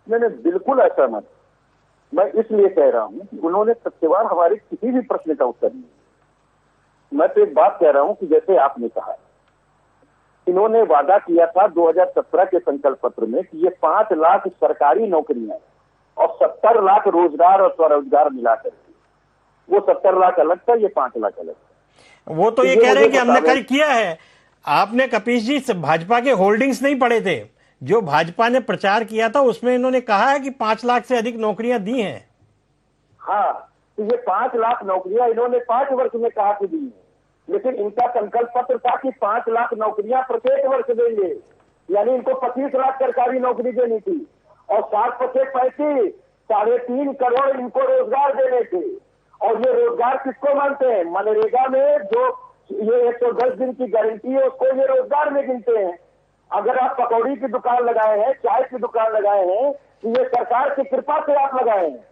नहीं, बिल्कुल असहमत। मैं इसलिए कह रहा हूँ कि उन्होंने सत्यवान हमारे किसी भी प्रश्न का उत्तर नहीं। मैं तो एक बात कह रहा हूँ कि जैसे आपने कहा, इन्होंने वादा किया था 2017 के संकल्प पत्र में कि ये 5 लाख सरकारी नौकरियां और 70 लाख रोजगार और स्वरोजगार मिलाकर, वो 70 लाख अलग था, ये 5 लाख अलग था। वो तो ये कह रहे हैं कि हमने कर किया है। आपने कपीश जी भाजपा के होल्डिंग्स नहीं पढ़े थे, जो भाजपा ने प्रचार किया था उसमें इन्होंने कहा है कि 5 लाख से अधिक नौकरियां दी हैं। हाँ, तो ये 5 लाख नौकरियां इन्होंने 5 वर्ष में कहा कि दी हैं, लेकिन इनका संकल्प पत्र था कि 5 लाख नौकरियां प्रत्येक वर्ष देंगे, यानी इनको 25 लाख सरकारी नौकरी देनी थी और 60-35 3.5 करोड़ इनको रोजगार देने थे। और ये रोजगार किसको मानते हैं? मनरेगा में जो ये 110 दिन की गारंटी है उसको ये रोजगार में गिनते हैं। अगर आप पकौड़ी की दुकान लगाए हैं, चाय की दुकान लगाए हैं, तो ये सरकार की कृपा से आप लगाए हैं।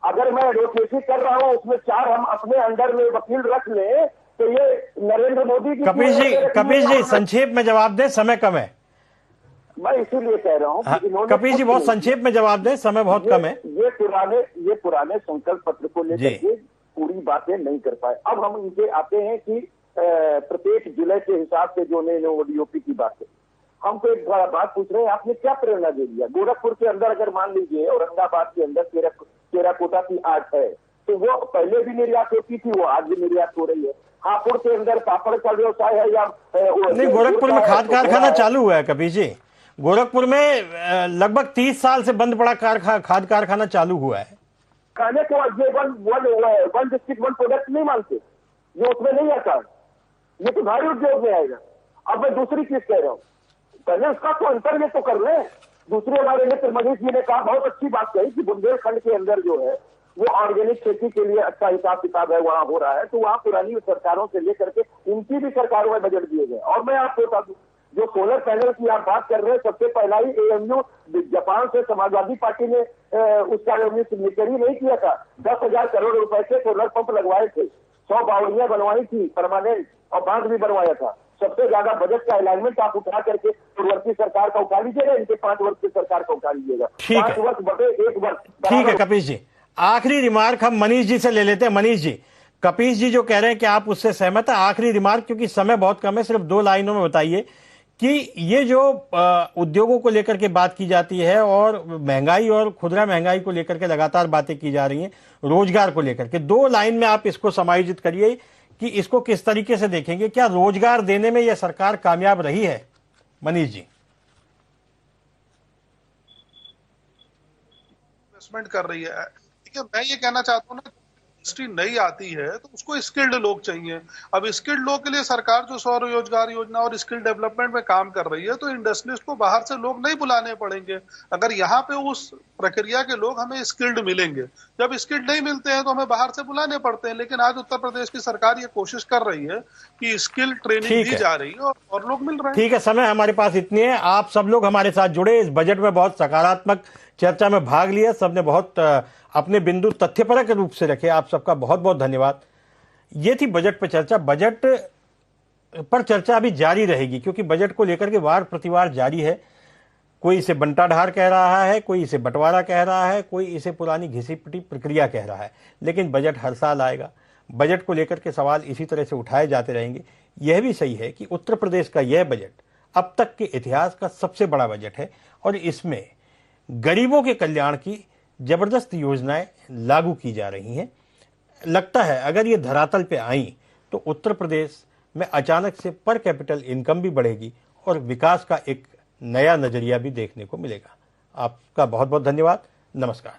अगर मैं एडवोकेसी कर रहा हूं उसमें 4 हम अपने अंडर में वकील रख लें तो ये नरेंद्र मोदी की कपीश जी संक्षेप में जवाब दें, समय कम है। मैं इसीलिए कह रहा हूं कि इन्होंने कपीश जी बहुत संक्षेप में जवाब दें, समय बहुत कम है। ये पुराने संकल्प पत्र को लेकर के पूरी बातें नहीं कर पाए। अब हम इनके आते हैं कि प्रत्येक जिले के हिसाब से जो ओडीओपी की बात है, हमको एक बात पूछ रहे हैं, आपने क्या प्रेरणा दे दिया? गोरखपुर के अंदर अगर मान लीजिए औरंगाबाद के अंदर टेराकोटा की आर्ट है तो वो पहले भी निर्यात होती थी, वो आज भी निर्यात हो रही है। हापुड़ के अंदर पापड़ का व्यवसाय है या नहीं, गोरखपुर में खाद कारखाना चालू हुआ है कपीश जी। गोरखपुर में लगभग 30 साल से बंद पड़ा खाद कारखाना चालू हुआ है। खाने को ये वन डिस्ट्रिक्ट वन प्रोडक्ट नहीं मानते, ये उसमें नहीं आता, ये तो भारी उद्योग में आएगा। अब मैं दूसरी चीज कह रहा हूँ, पहले उसका तो अंतर ये तो कर ले। दूसरे हमारे मित्र मनीष जी ने कहा, बहुत अच्छी बात कही कि बुंदेलखंड के अंदर जो है वो ऑर्गेनिक खेती के लिए अच्छा हिसाब किताब है, वहां हो रहा है, तो वहां पुरानी सरकारों से लेकर के इनकी भी सरकारों में बजट दिए गए। और मैं आपको बता दूं, जो सोलर पैनल की आप बात कर रहे हैं, सबसे पहला ही एएमयू जापान से समाजवादी पार्टी ने उसका रेवेन्यू सिग्नेचर ही नहीं किया था। 10,000 करोड़ रुपए के सोलर पंप लगवाए थे, 100 बावड़ियां बनवाई थी परमानेंट, और बांध भी बनवाया था। सबसे ज्यादा बजट का अलाइनमेंट आप उठा करके पूर्ववर्ती सरकार का उठा लीजिएगा, इनके 5 वर्ष की सरकार का उठा लीजिएगा। 5 वर्ष बटे 1 वर्ष। ठीक है कपीश जी, आखिरी रिमार्क हम मनीष जी से ले लेते हैं। मनीष जी, कपीश जी जो कह रहे हैं कि आप उससे सहमत है, आखिरी रिमार्क, क्योंकि समय बहुत कम है, सिर्फ 2 लाइनों में बताइए कि ये जो उद्योगों को लेकर के बात की जाती है और महंगाई और खुदरा महंगाई को लेकर के लगातार बातें की जा रही हैं, रोजगार को लेकर के 2 लाइन में आप इसको समायोजित करिए कि इसको किस तरीके से देखेंगे। क्या रोजगार देने में यह सरकार कामयाब रही है? मनीष जी। इन्वेस्टमेंट कर रही है। देखिए, मैं ये कहना चाहता हूँ ना, इंडस्ट्री नई आती है तो उसको स्किल्ड लोग चाहिए। अब स्किल्ड लोग के लिए सरकार जो स्वरोजगार योजना और स्किल डेवलपमेंट में काम कर रही है, तो इंडस्ट्रियलिस्ट को बाहर से लोग नहीं बुलाने पड़ेंगे। अगर यहाँ पे उस प्रक्रिया के लोग हमें स्किल्ड मिलेंगे, जब स्किल्ड नहीं मिलते हैं तो हमें बाहर से बुलाने पड़ते हैं। लेकिन आज उत्तर प्रदेश की सरकार ये कोशिश कर रही है कि स्किल ट्रेनिंग दी जा रही है और लोग मिल रहे हैं। ठीक है, समय हमारे पास इतनी है। आप सब लोग हमारे साथ जुड़े, इस बजट में बहुत सकारात्मक चर्चा में भाग लिया, सबने बहुत अपने बिंदु तथ्यपरक रूप से रखे। आप सबका बहुत बहुत धन्यवाद। ये थी बजट पर चर्चा। बजट पर चर्चा अभी जारी रहेगी क्योंकि बजट को लेकर के वार प्रतिवार जारी है। कोई इसे बंटाढार कह रहा है, कोई इसे बंटवारा कह रहा है, कोई इसे पुरानी घिसी पिटी प्रक्रिया कह रहा है, लेकिन बजट हर साल आएगा। बजट को लेकर के सवाल इसी तरह से उठाए जाते रहेंगे। यह भी सही है कि उत्तर प्रदेश का यह बजट अब तक के इतिहास का सबसे बड़ा बजट है और इसमें गरीबों के कल्याण की जबरदस्त योजनाएं लागू की जा रही हैं। लगता है अगर ये धरातल पे आई तो उत्तर प्रदेश में अचानक से पर कैपिटल इनकम भी बढ़ेगी और विकास का एक नया नजरिया भी देखने को मिलेगा। आपका बहुत बहुत धन्यवाद। नमस्कार।